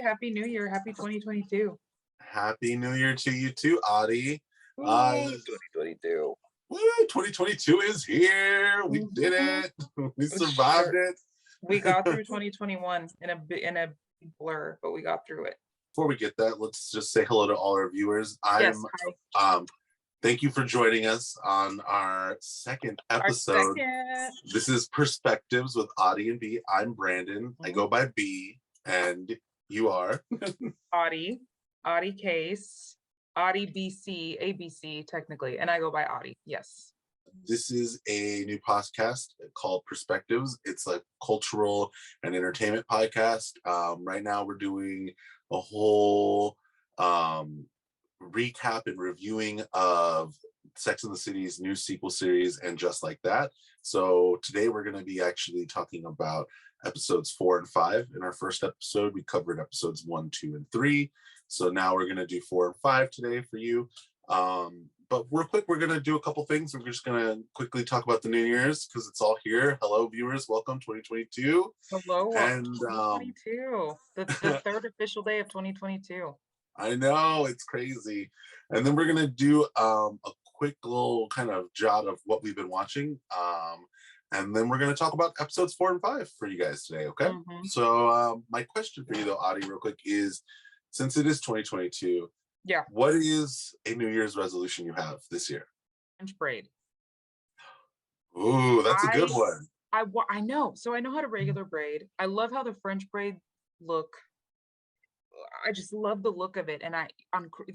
Happy New Year. Happy 2022. Happy New Year to you too, Adi. 2022. Woo, 2022 is here. We did it. We survived it. We got through 2021 in a blur, but we got through it. Before we get that, let's just say hello to all our viewers. Thank you for joining us on our second episode. This is Perspectives with Adi and B. I'm Brandon. I go by B, and you are Adi Case, Adi BC, ABC technically, and I go by Adi. Yes. This is a new podcast called Perspectives. It's a cultural and entertainment podcast. Right now, we're doing a whole recap and reviewing of Sex and the City's new sequel series and Just Like That. So today we're going to be actually talking about episodes 4 and 5. In our first episode, we covered episodes 1, 2, and 3. So now we're going to do 4 and 5 today for you. But real quick, we're going to do a couple things. We're just going to quickly talk about the New Year's because it's all here. Hello, viewers. Welcome, 2022. Hello, and 2022. The third official day of 2022. I know, it's crazy. And then we're going to do a quick little kind of jot of what we've been watching. And then we're going to talk about episodes 4 and 5 for you guys today, okay? Mm-hmm. So my question for you, though, Adi, real quick, is since it is 2022, what is a New Year's resolution you have this year? French braid. Ooh, that's a good one. I know. So I know how to regular braid. I love how the French braid look. I just love the look of it. And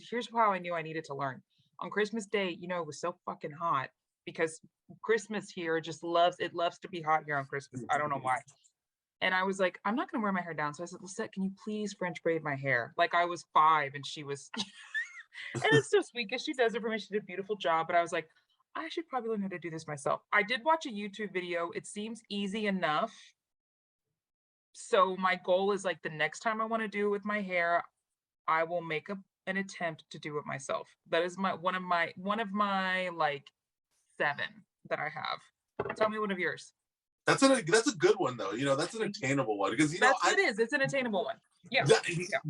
here's how I knew I needed to learn. On Christmas Day, it was so fucking hot because Christmas here loves to be hot here on Christmas. I don't know why. And I was like, I'm not going to wear my hair down. So I said, Lisette, can you please French braid my hair? Like I was 5 and she was, and it's so sweet because she does it for me. She did a beautiful job. But I was like, I should probably learn how to do this myself. I did watch a YouTube video. It seems easy enough. So my goal is like the next time I want to do it with my hair, I will make an attempt to do it myself. That is one of my like 7 that I have. Tell me one of yours. That's a good one though. That's an attainable one because it's an attainable one. Yeah.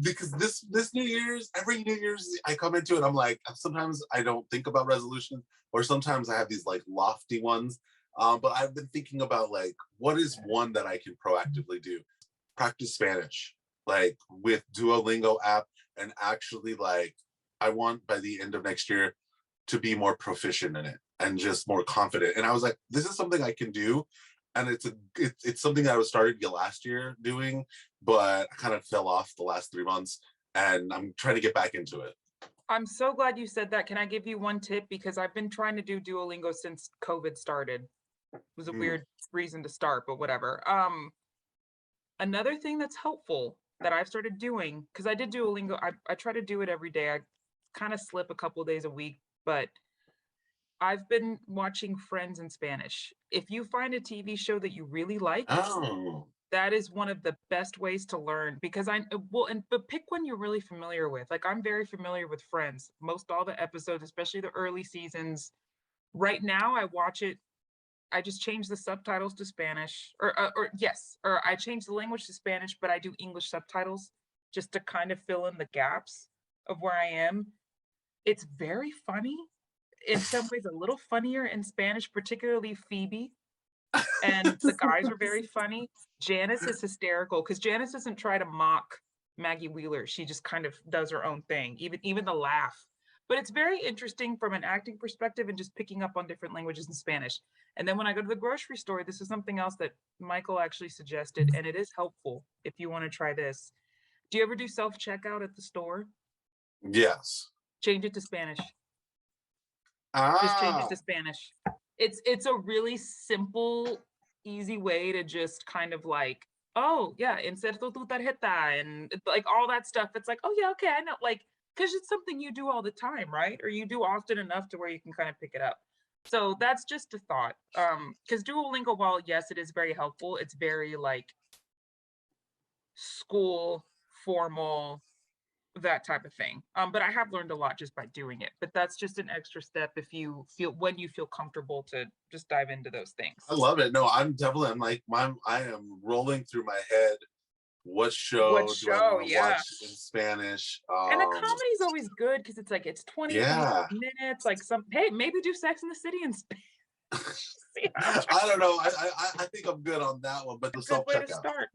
Because this New Year's, every New Year's I come into it, I'm like, sometimes I don't think about resolutions, or sometimes I have these like lofty ones. But I've been thinking about like, what is one that I can proactively do? Practice Spanish, like with Duolingo app, and actually like, I want by the end of next year to be more proficient in it and just more confident. And I was like, this is something I can do. And it's something that I started last year doing, but I kind of fell off the last 3 months, and I'm trying to get back into it. I'm so glad you said that. Can I give you one tip? Because I've been trying to do Duolingo since COVID started. It was a weird reason to start, but whatever. Another thing that's helpful that I've started doing, because I did Duolingo, I try to do it every day. I kind of slip a couple of days a week, but I've been watching Friends in Spanish. If you find a TV show that you really like, that is one of the best ways to learn, because but pick one you're really familiar with. Like I'm very familiar with Friends, most all the episodes, especially the early seasons. Right now I watch it. I just change the subtitles to Spanish or I change the language to Spanish, but I do English subtitles just to kind of fill in the gaps of where I am. It's very funny. In some ways, a little funnier in Spanish, particularly Phoebe. And the guys are very funny. Janice is hysterical because Janice doesn't try to mock Maggie Wheeler. She just kind of does her own thing, even the laugh. But it's very interesting from an acting perspective and just picking up on different languages in Spanish. And then when I go to the grocery store, this is something else that Michael actually suggested, and it is helpful if you want to try this. Do you ever do self-checkout at the store? Yes. Change it to Spanish. Just change it to Spanish. It's a really simple, easy way to just kind of like, oh yeah, inserto tu tarjeta and like all that stuff. It's like, oh yeah, okay, I know, like, because it's something you do all the time, right? Or you do often enough to where you can kind of pick it up. So that's just a thought. Because Duolingo, while yes, it is very helpful, it's very like school, formal, that type of thing. But I have learned a lot just by doing it. But that's just an extra step when you feel comfortable to just dive into those things. I love it. No, I am rolling through my head what show What do I show? want to Yeah. watch in Spanish? And a comedy's always good because it's like it's 20, Yeah. 25 minutes. Like hey, maybe do Sex in the City and I don't know. I think I'm good on that one, but the good self way to checkout. start.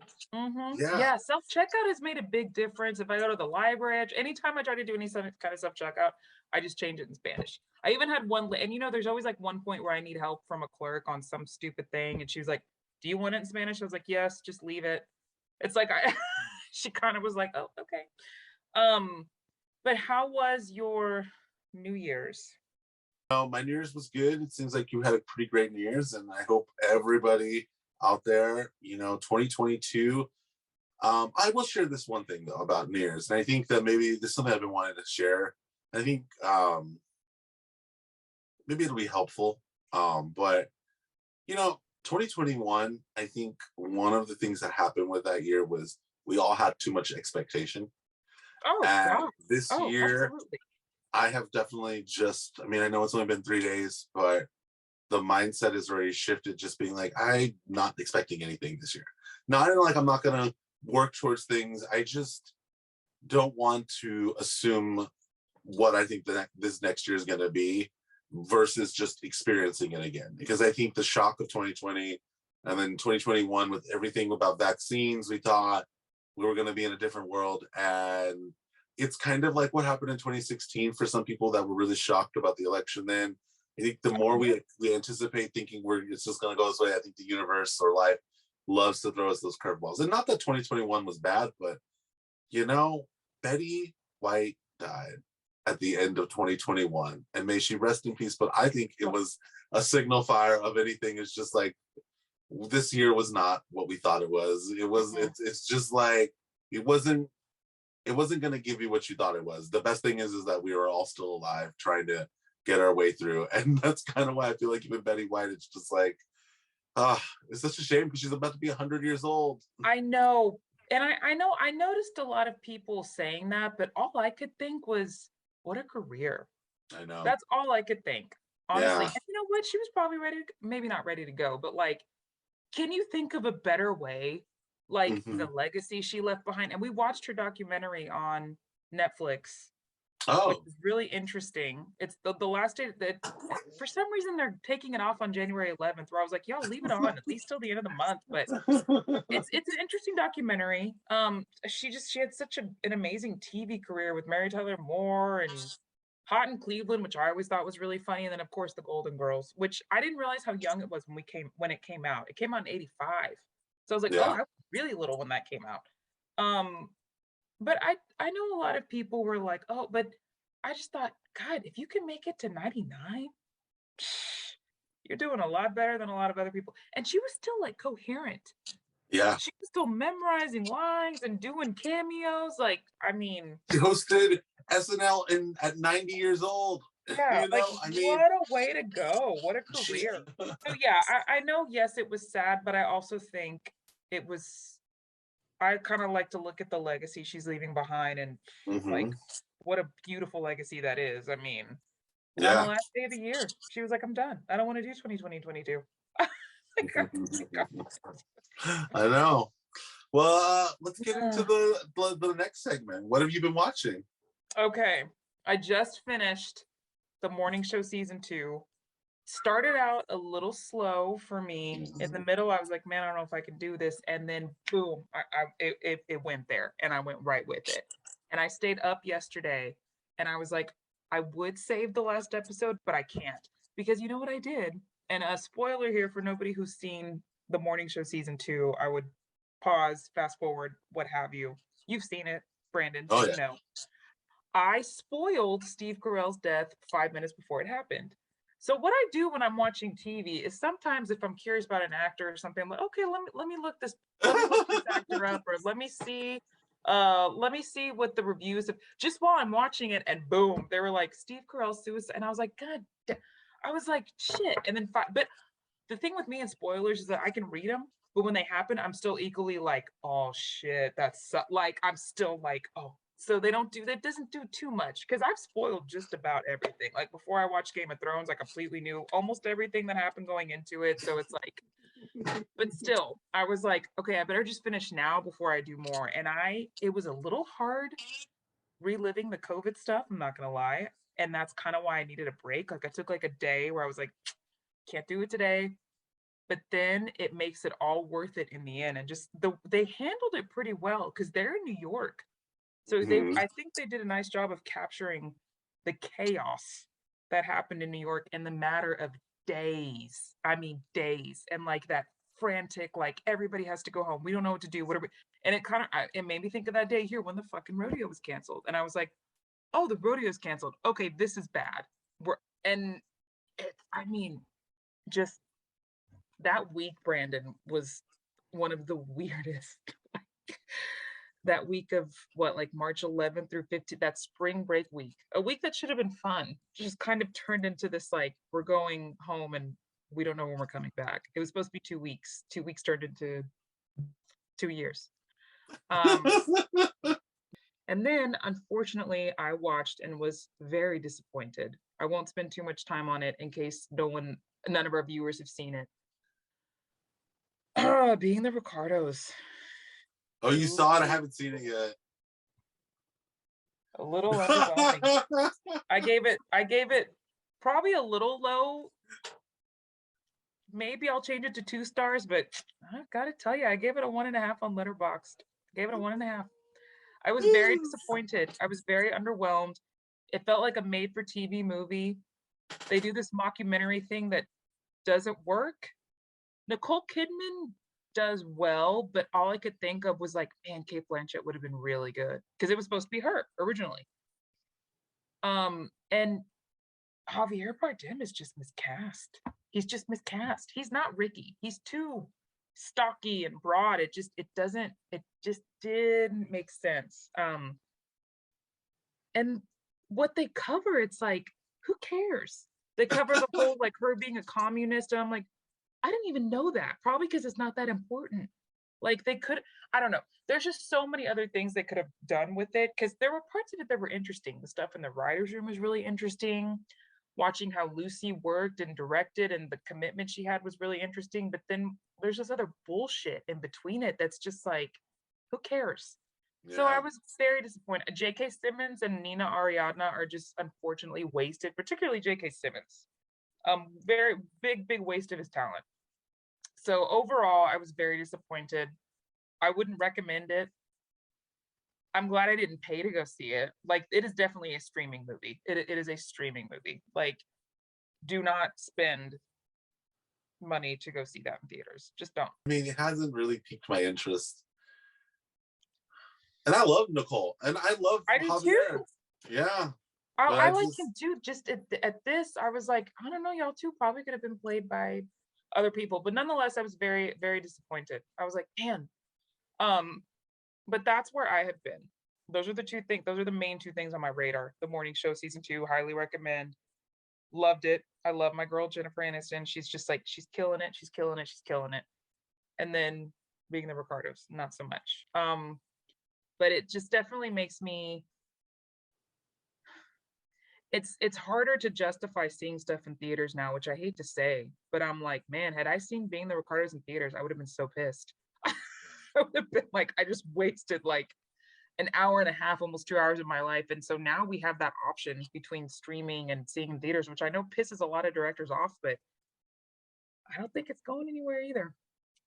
Yeah. Self checkout has made a big difference. If I go to the library, anytime I try to do any kind of self checkout, I just change it in Spanish. I even had one, and there's always like one point where I need help from a clerk on some stupid thing, and she was like, "Do you want it in Spanish?" I was like, "Yes, just leave it." It's like she kind of was like, "Oh, okay." But how was your New Year's? My New Year's was good. It seems like you had a pretty great New Year's, and I hope everybody out there, 2022. I will share this one thing though about New Year's, and I think that maybe this is something I've been wanting to share. I think maybe it'll be helpful. But 2021, I think one of the things that happened with that year was we all had too much expectation. Oh, And God. this year, Absolutely. I have definitely I know it's only been 3 days, but the mindset is already shifted, just being like, I'm not expecting anything this year. Not like I'm not going to work towards things. I just don't want to assume what I think this next year is going to be versus just experiencing it again. Because I think the shock of 2020 and then 2021 with everything about vaccines, we thought we were going to be in a different world. And it's kind of like what happened in 2016 for some people that were really shocked about the election then. I think the more we anticipate thinking it's just going to go this way, I think the universe or life loves to throw us those curveballs. And not that 2021 was bad, but Betty White died at the end of 2021, and may she rest in peace. But I think it was a signal fire of anything. It's just like this year was not what we thought it was. It was. It's just like it wasn't going to give you what you thought it was. The best thing is that we are all still alive, trying to get our way through, and that's kind of why I feel like even Betty White, it's just like, it's such a shame because she's about to be 100 years old. I know, and I noticed a lot of people saying that, but all I could think was, what a career. I know. That's all I could think, honestly. Yeah. And you know what? She was probably maybe not ready to go, but like, can you think of a better way? Like the legacy she left behind. And we watched her documentary on Netflix, which is really interesting. It's the last day that for some reason they're taking it off on January 11th, where I was like, y'all leave it on at least till the end of the month. But it's an interesting documentary. She had such an amazing TV career with Mary Tyler Moore and Hot in Cleveland, which I always thought was really funny. And then of course the Golden Girls, which I didn't realize how young it was when it came out. It came out in 85. So I was like, oh, I was really little when that came out. But I know a lot of people were like, oh, but I just thought, God, if you can make it to 99, you're doing a lot better than a lot of other people. And she was still like coherent. Yeah. She was still memorizing lines and doing cameos. Like, I mean, she hosted SNL at 90 years old. Yeah, what a way to go. What a career. So yeah, I know, yes, it was sad, but I also think I kind of like to look at the legacy she's leaving behind and like, what a beautiful legacy that is. I mean, on the last day of the year, she was like, I'm done. I don't want to do 2020, 2022. I know. Well, let's get into the next segment. What have you been watching? Okay, I just finished the morning show season 2. Started out a little slow for me. In the middle, I was like, man, I don't know if I can do this. And then boom, it went there and I went right with it. And I stayed up yesterday and I was like, I would save the last episode, but I can't. Because you know what I did? And a spoiler here for nobody who's seen the morning show season 2, I would pause, fast forward, what have you. You've seen it, Brandon, so you know. I spoiled Steve Carell's death 5 minutes before it happened. So what I do when I'm watching TV is sometimes if I'm curious about an actor or something, I'm like, okay, let me look this actor up, or let me see what the reviews of, just while I'm watching it, and boom, they were like Steve Carell's suicide, and I was like, God, I was like, shit. And then but the thing with me and spoilers is that I can read them, but when they happen, I'm still equally like, oh shit, that's like, I'm still like, oh. So that doesn't do too much, because I've spoiled just about everything. Like before I watched Game of Thrones, I completely knew almost everything that happened going into it. So it's like, But still, I was like, okay, I better just finish now before I do more. And it was a little hard reliving the COVID stuff, I'm not gonna lie. And that's kind of why I needed a break. Like I took like a day where I was like, can't do it today. But then it makes it all worth it in the end. And just they handled it pretty well because they're in New York. So Mhm. I think they did a nice job of capturing the chaos that happened in New York in the matter of days. I mean days. And like that frantic, like everybody has to go home. We don't know what to do. Whatever. And it made me think of that day here when the fucking rodeo was canceled. And I was like, oh, the rodeo's canceled. Okay, this is bad. And I mean, just that week, Brandon, was one of the weirdest. That week of what, like March 11th through 15th, that spring break week, a week that should have been fun, just kind of turned into this like, we're going home and we don't know when we're coming back. It was supposed to be 2 weeks. 2 weeks turned into 2 years. And then unfortunately, I watched and was very disappointed. I won't spend too much time on it in case none of our viewers have seen it. Being the Ricardos. Oh, you saw it? I haven't seen it yet. A little underwhelming. I gave it probably a little low. Maybe I'll change it to 2 stars, but I gotta tell you, I gave it a 1.5 on Letterboxd. Gave it a 1.5. I was very disappointed. I was very underwhelmed. It felt like a made-for-TV movie. They do this mockumentary thing that doesn't work. Nicole Kidman does well, but all I could think of was like, man, Kate Blanchett would have been really good because it was supposed to be her originally. And Javier Bardem is just miscast. He's just miscast. He's not Ricky. He's too stocky and broad. It just didn't make sense. And what they cover, it's like, who cares? They cover the whole like her being a communist. And I'm like, I didn't even know that. Probably because it's not that important. Like they could, I don't know. There's just so many other things they could have done with it because there were parts of it that were interesting. The stuff in the writer's room was really interesting. Watching how Lucy worked and directed and the commitment she had was really interesting. But then there's this other bullshit in between it that's just like, who cares? Yeah. So I was very disappointed. J.K. Simmons and Nina Ariadna are just unfortunately wasted, particularly J.K. Simmons. Very big waste of his talent. So overall, I was very disappointed. I wouldn't recommend it. I'm glad I didn't pay to go see it. Like, it is definitely a streaming movie. It is a streaming movie. Like, do not spend money to go see that in theaters. Just don't. I mean, it hasn't really piqued my interest. And I love Nicole. And I love Javier. Too. Yeah. I like him too. Just at this, I was like, I don't know, y'all two probably could have been played by other people. But nonetheless, I was very, very disappointed. I was like, man. But that's where I have been. Those are the 2 things. Those are the main 2 things on my radar. The Morning Show season 2, highly recommend. Loved it. I love my girl Jennifer Aniston. She's just like, she's killing it. She's killing it. She's killing it. And then Being the Ricardos, not so much. But it just definitely makes me. It's harder to justify seeing stuff in theaters now, which I hate to say, but I'm like, man, had I seen Being the Ricardos in theaters, I would have been so pissed. I would have been like, I just wasted like an hour and a half, almost 2 hours of my life. And so now we have that option between streaming and seeing in theaters, which I know pisses a lot of directors off, but I don't think it's going anywhere either.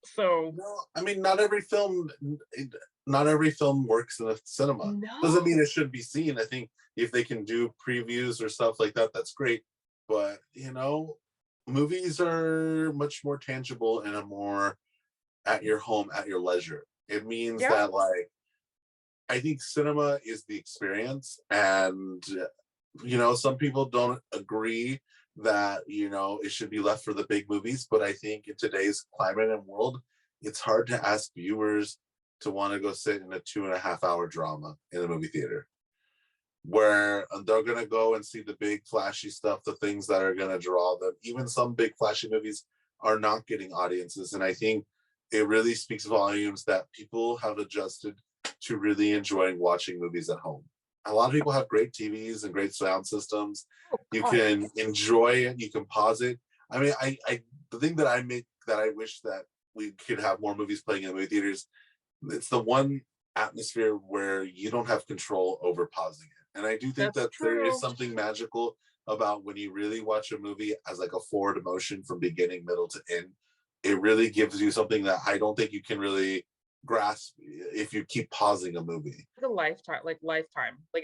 So no, I mean, not every film works in a cinema. No. Doesn't mean it should be seen. I think if they can do previews or stuff like that, that's great. But movies are much more tangible and a more at your home, at your leisure. It means that like, I think cinema is the experience, and some people don't agree that it should be left for the big movies, but I think in today's climate and world, it's hard to ask viewers to want to go sit in a 2.5-hour drama in a movie theater where they're going to go and see the big flashy stuff, the things that are going to draw them. Even some big flashy movies are not getting audiences, and I think it really speaks volumes that people have adjusted to really enjoying watching movies at home. A lot of people have great TVs and great sound systems. You can enjoy it. You can pause it. I mean, the thing that I wish that we could have more movies playing in movie theaters. It's the one atmosphere where you don't have control over pausing it. And I do think That's that there is true. something magical about when you really watch a movie as like a forward emotion from beginning, middle to end. It really gives you something that I don't think you can really grasp if you keep pausing a movie. Like a Lifetime. Like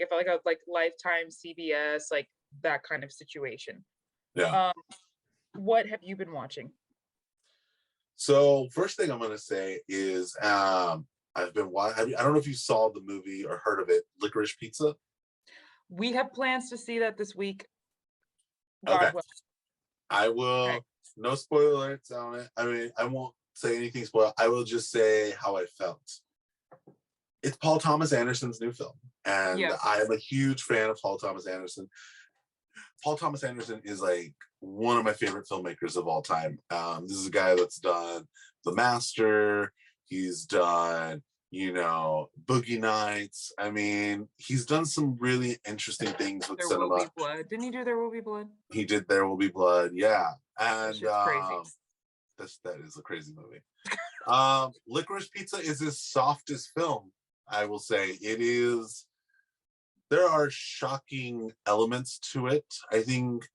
if I like Lifetime, CBS, like that kind of situation. Yeah. What have you been watching? So first thing I'm gonna say is I've been watching. I don't know if you saw the movie or heard of it, Licorice Pizza. We have plans to see that this week. Okay. God willing. I will. Okay. No spoilers on it. I mean, I won't say anything spoiled. I will just say how I felt. It's Paul Thomas Anderson's new film, and Yes. I am a huge fan of Paul Thomas Anderson. Paul Thomas Anderson is like one of my favorite filmmakers of all time. This is a guy that's done The Master. He's done, Boogie Nights. I mean, he's done some really interesting things with There cinema. Will Be Blood. Didn't he do There Will Be Blood? He did There Will Be Blood, yeah. And Shit's crazy. that is a crazy movie. Licorice Pizza is his softest film, I will say. It is. There are shocking elements to it. I think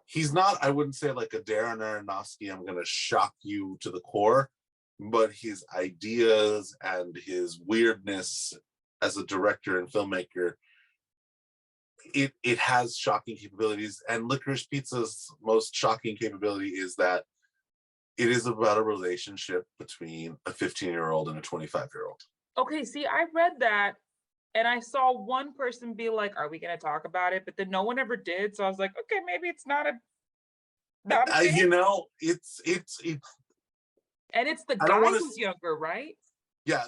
he's not, I wouldn't say like a Darren Aronofsky, I'm going to shock you to the core, but his ideas and his weirdness as a director and filmmaker, it has shocking capabilities. And Licorice Pizza's most shocking capability is that it is about a relationship between a 15-year-old and a 25-year-old. Okay, see, I read that and I saw one person be like, "Are we going to talk about it?" But then no one ever did. So I was like, "Okay, maybe it's not a thing." It's and it's the I don't guy wanna who's younger, right? yeah,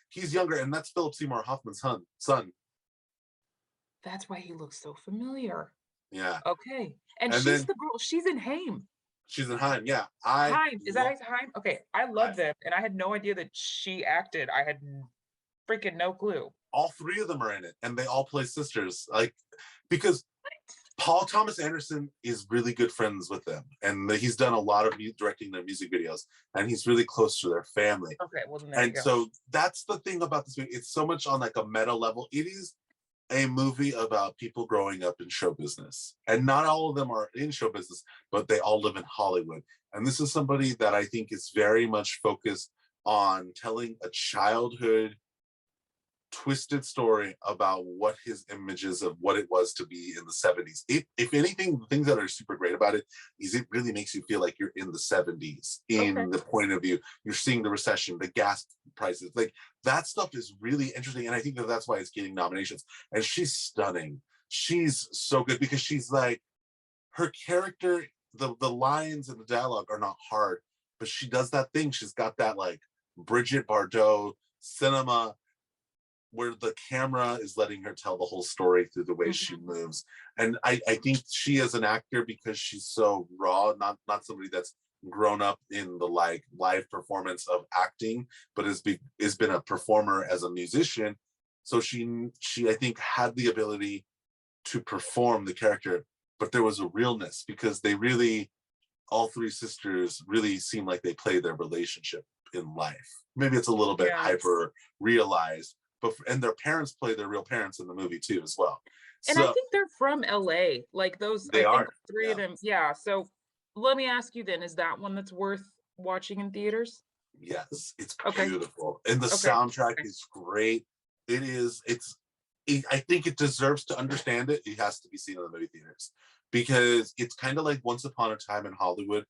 he's younger, and that's Philip Seymour Hoffman's son. That's why he looks so familiar. Yeah. Okay, and And she's then the girl. She's in Haim. she's in Haim. Yeah, Haim, is that Haim? Okay, I love Haim. them, and I had no idea that she acted. I had freaking no clue. All three of them are in it, and they all play sisters. Like, because Paul Thomas Anderson is really good friends with them, and he's done a lot of directing their music videos, and he's really close to their family. Okay, well then there you And go. so that's the thing about this movie. It's so much on like a meta level. It is a movie about people growing up in show business, and not all of them are in show business, but they all live in Hollywood. And this is somebody that I think is very much focused on telling a childhood twisted story about what his images of what it was to be in the 70s. If anything, the things that are super great about it is it really makes you feel like you're in the 70s in the point of view. You're seeing the recession, the gas prices, like that stuff is really interesting. And I think that's why it's getting nominations. And she's stunning. She's so good because she's like, her character, the lines and the dialogue are not hard, but she does that thing. She's got that like Bridget Bardot cinema where the camera is letting her tell the whole story through the way she moves. And I think she as an actor, because she's so raw, not somebody that's grown up in the like live performance of acting, but has been a performer as a musician. So she I think had the ability to perform the character, but there was a realness because they really, all three sisters really seem like they play their relationship in life. Maybe it's a little bit hyper realized, and their parents play their real parents in the movie too as well. And I think they're from LA. Like those, I think three of them. Yeah. So let me ask you then, is that one that's worth watching in theaters? Yes, it's beautiful. And the soundtrack is great. I think it deserves to understand it. It has to be seen in the movie theaters because it's kind of like Once Upon a Time in Hollywood.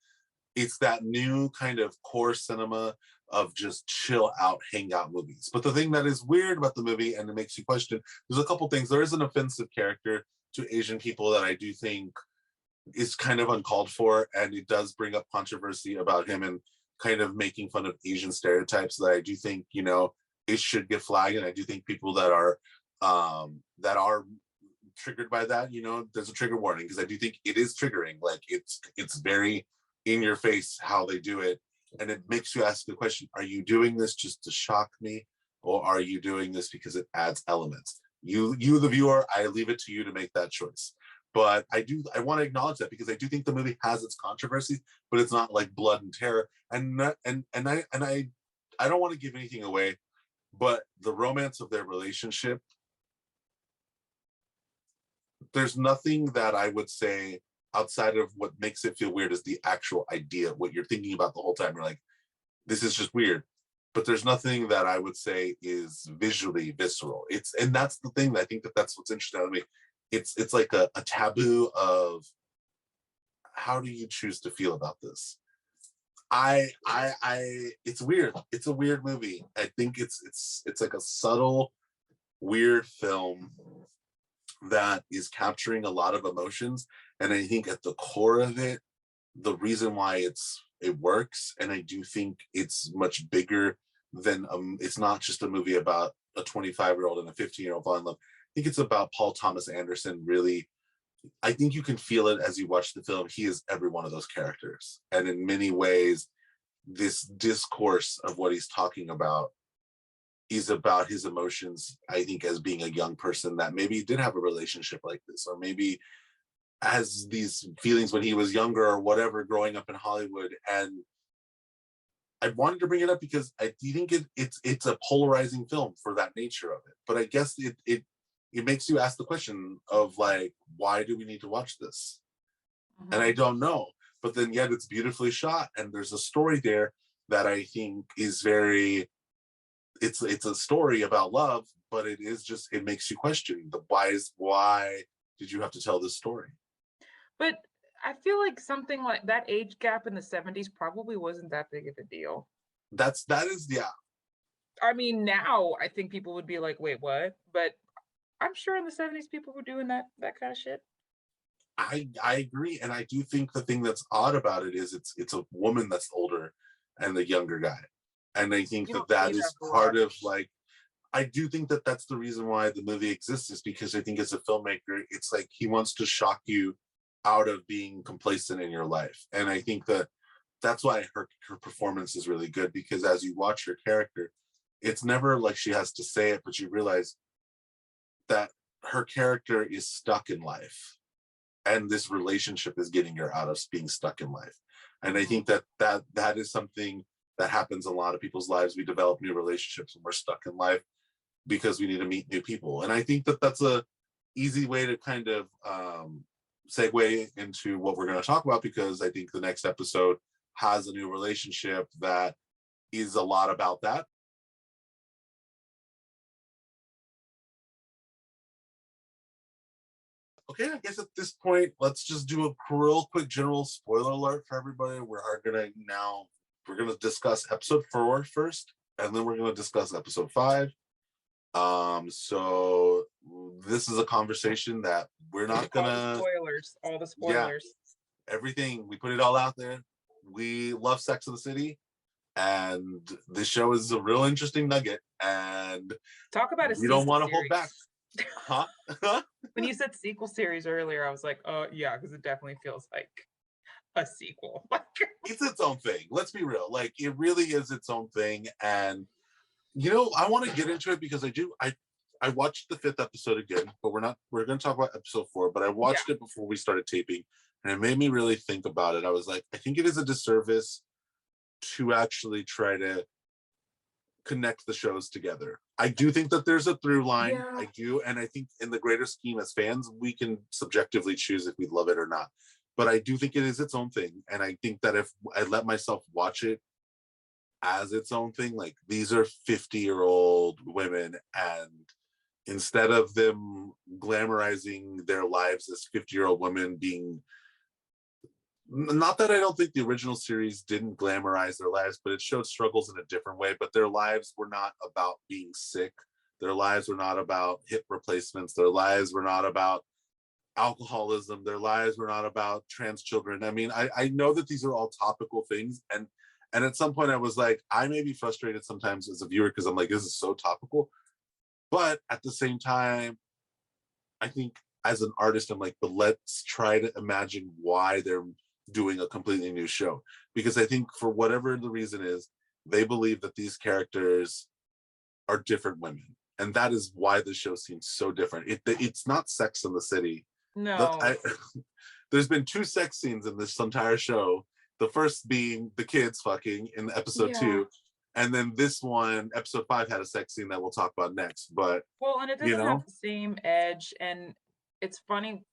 It's that new kind of core cinema of just chill out, hang out movies. But the thing that is weird about the movie, and it makes you question, there's a couple things. There is an offensive character to Asian people that I do think is kind of uncalled for, and it does bring up controversy about him and kind of making fun of Asian stereotypes that I do think, it should get flagged. And I do think people that are triggered by that, there's a trigger warning, because I do think it is triggering. Like it's very in your face how they do it. And it makes you ask the question, are you doing this just to shock me? Or are you doing this because it adds elements? You, the viewer, I leave it to you to make that choice. But I want to acknowledge that because I do think the movie has its controversies, but it's not like blood and terror. And I don't want to give anything away, but the romance of their relationship, there's nothing that I would say outside of what makes it feel weird is the actual idea, what you're thinking about the whole time. You're like, this is just weird. But there's nothing that I would say is visually visceral. And that's the thing that I think that's what's interesting to me. It's like a taboo of how do you choose to feel about this? It's weird. It's a weird movie. I think it's like a subtle, weird film that is capturing a lot of emotions. And I think at the core of it, the reason why it works, and I do think it's much bigger than it's not just a movie about a 25-year-old and a 15-year-old fall in love. I think it's about Paul Thomas Anderson. Really, I think you can feel it as you watch the film. He is every one of those characters, and in many ways, this discourse of what he's talking about is about his emotions. I think as being a young person that maybe did have a relationship like this, or maybe has these feelings when he was younger or whatever, growing up in Hollywood. And I wanted to bring it up because I do think it's a polarizing film for that nature of it. But I guess it makes you ask the question of like, why do we need to watch this? Mm-hmm. And I don't know. But then yet it's beautifully shot, and there's a story there that I think is very. It's a story about love, but it makes you question why did you have to tell this story? But I feel like something like that age gap in the 70s probably wasn't that big of a deal. That is. I mean, now I think people would be like, wait, what? But I'm sure in the 70s people were doing that kind of shit. I agree. And I do think the thing that's odd about it is it's a woman that's older and the younger guy. And I think that is part of like, I do think that that's the reason why the movie exists, is because I think as a filmmaker, it's like he wants to shock you out of being complacent in your life. And I think that's why her performance is really good, because as you watch her character, it's never like she has to say it, but you realize that her character is stuck in life. And this relationship is getting her out of being stuck in life. And I think that is something that happens in a lot of people's lives. We develop new relationships when we're stuck in life because we need to meet new people. And I think that's a easy way to kind of segue into what we're going to talk about, because I think the next episode has a new relationship that is a lot about that. Okay, I guess at this point, let's just do a real quick general spoiler alert for everybody. We're going to discuss episode 4 first, and then we're going to discuss episode 5. So this is a conversation that we're not gonna all the spoilers. Yeah, everything, we put it all out there. We love Sex and the City, and this show is a real interesting nugget, and talk about we don't want to hold back. Huh? When you said sequel series earlier, I was like, oh yeah, because it definitely feels like a sequel. It's its own thing. Let's be real. Like, it really is its own thing. And I want to get into it because I watched the 5th episode again, but we're going to talk about episode 4, but I watched it before we started taping, and it made me really think about it. I was like, I think it is a disservice to actually try to connect the shows together. I do think that there's a through line. Yeah. I do. And I think in the greater scheme as fans, we can subjectively choose if we love it or not. But I do think it is its own thing. And I think that if I let myself watch it as its own thing, like, these are 50-year-old women, and instead of them glamorizing their lives as 50-year-old women being, not that I don't think the original series didn't glamorize their lives, but it showed struggles in a different way. But their lives were not about being sick. Their lives were not about hip replacements. Their lives were not about alcoholism. Their lives were not about trans children. I mean, I know that these are all topical things. And at some point I was like, I may be frustrated sometimes as a viewer because I'm like, this is so topical. But at the same time, I think as an artist, I'm like, but let's try to imagine why they're doing a completely new show. Because I think for whatever the reason is, they believe that these characters are different women. And that is why the show seems so different. It's not Sex and the City. No. There's been 2 sex scenes in this entire show. The first being the kids fucking in episode 2, and then this one, episode 5, had a sex scene that we'll talk about next. But Well, and it doesn't have the same edge, and it's funny.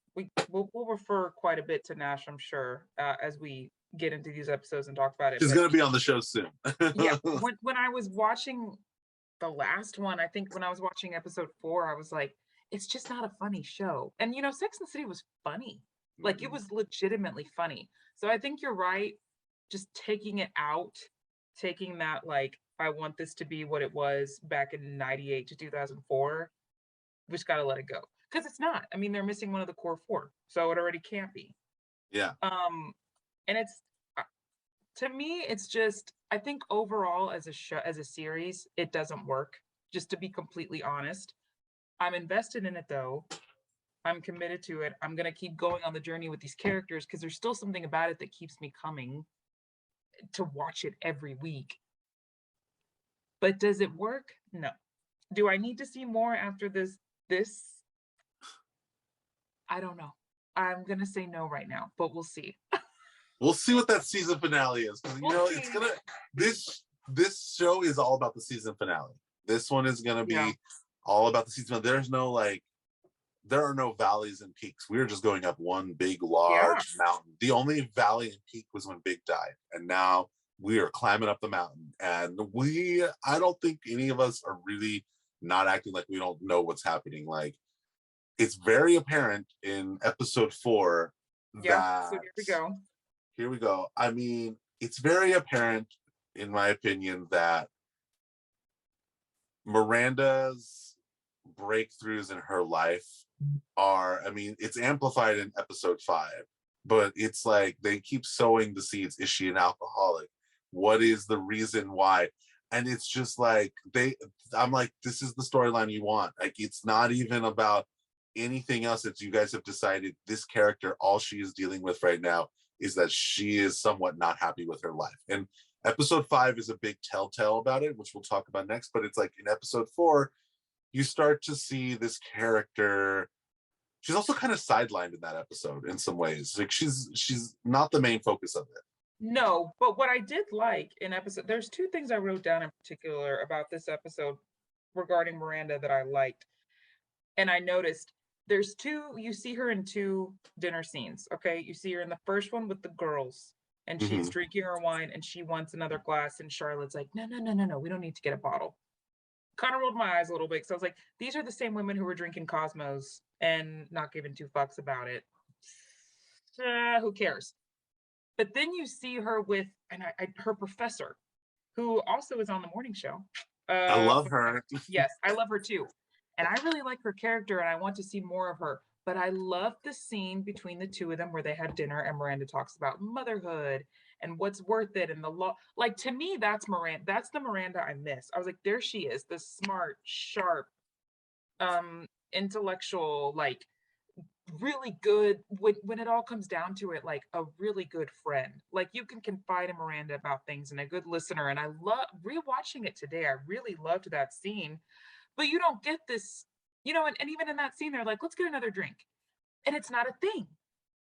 We'll refer quite a bit to Nash, I'm sure, as we get into these episodes and talk about it. She's gonna be on the show soon. Yeah, when I was watching the last one, I think when I was watching episode 4, I was like, it's just not a funny show. And Sex and the City was funny. Like it was legitimately funny. So I think you're right. Just taking it out, taking that, like, I want this to be what it was back in 98 to 2004. We just got to let it go. Because it's not. I mean, they're missing one of the core 4. So it already can't be. Yeah. And it's, to me, it's just, I think overall as a show, as a series, it doesn't work. Just to be completely honest. I'm invested in it though. I'm committed to it. I'm going to keep going on the journey with these characters because there's still something about it that keeps me coming to watch it every week. But does it work? No. Do I need to see more after this? I don't know. I'm going to say no right now, but we'll see. We'll see what that season finale is. Because, it's going to, this show is all about the season finale. This one is going to be all about the season. There's no, like, there are no valleys and peaks. We were just going up one big, large mountain. The only valley and peak was when Big died. And now we are climbing up the mountain. And I don't think any of us are really not acting like we don't know what's happening. Like, it's very apparent in episode 4 that... So Here we go. I mean, it's very apparent, in my opinion, that Miranda's breakthroughs in her life are, I mean, it's amplified in episode 5, but it's like they keep sowing the seeds. Is she an alcoholic? What is the reason why? And it's just like I'm like, this is the storyline you want. Like, it's not even about anything else that you guys have decided. This character, all she is dealing with right now is that she is somewhat not happy with her life. And episode 5 is a big telltale about it, which we'll talk about next. But it's like in episode 4, you start to see this character. She's also kind of sidelined in that episode in some ways. Like she's not the main focus of it. No, but what I did like in episode, there's 2 things I wrote down in particular about this episode regarding Miranda that I liked. And I noticed there's 2, you see her in 2 dinner scenes. Okay. You see her in the first one with the girls and she's drinking her wine and she wants another glass. And Charlotte's like, no, we don't need to get a bottle. Kind of rolled my eyes a little bit. So I was like, these are the same women who were drinking Cosmos and not giving 2 fucks about it. Who cares? But then you see her with her professor, who also is on the morning show. I love her. Yes, I love her too. And I really like her character and I want to see more of her. But I love the scene between the 2 of them where they had dinner and Miranda talks about motherhood and what's worth it and the law. Like, to me, that's Miranda. That's the Miranda I miss. I was like, there she is, the smart, sharp, intellectual, like really good when it all comes down to it, like a really good friend. Like, you can confide in Miranda about things and a good listener. And I love rewatching it today. I really loved that scene. But you don't get this, and even in that scene, they're like, let's get another drink. And it's not a thing.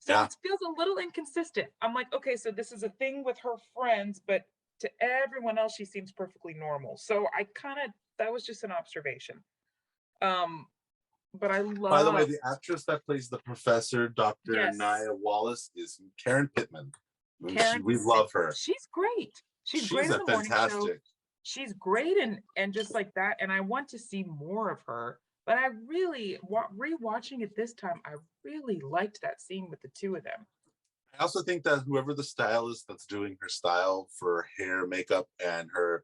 So it feels a little inconsistent. I'm like, okay, so this is a thing with her friends, but to everyone else, she seems perfectly normal. So that was just an observation. But I love... By the way, the actress that plays the professor, Dr. Nia Wallace, is Karen Pittman. We love her. She's great. She's great on the morning show. She's great and just like that. And I want to see more of her. But I really, rewatching it this time, I really liked that scene with the 2 of them. I also think that whoever the stylist that's doing her style for hair, makeup, and her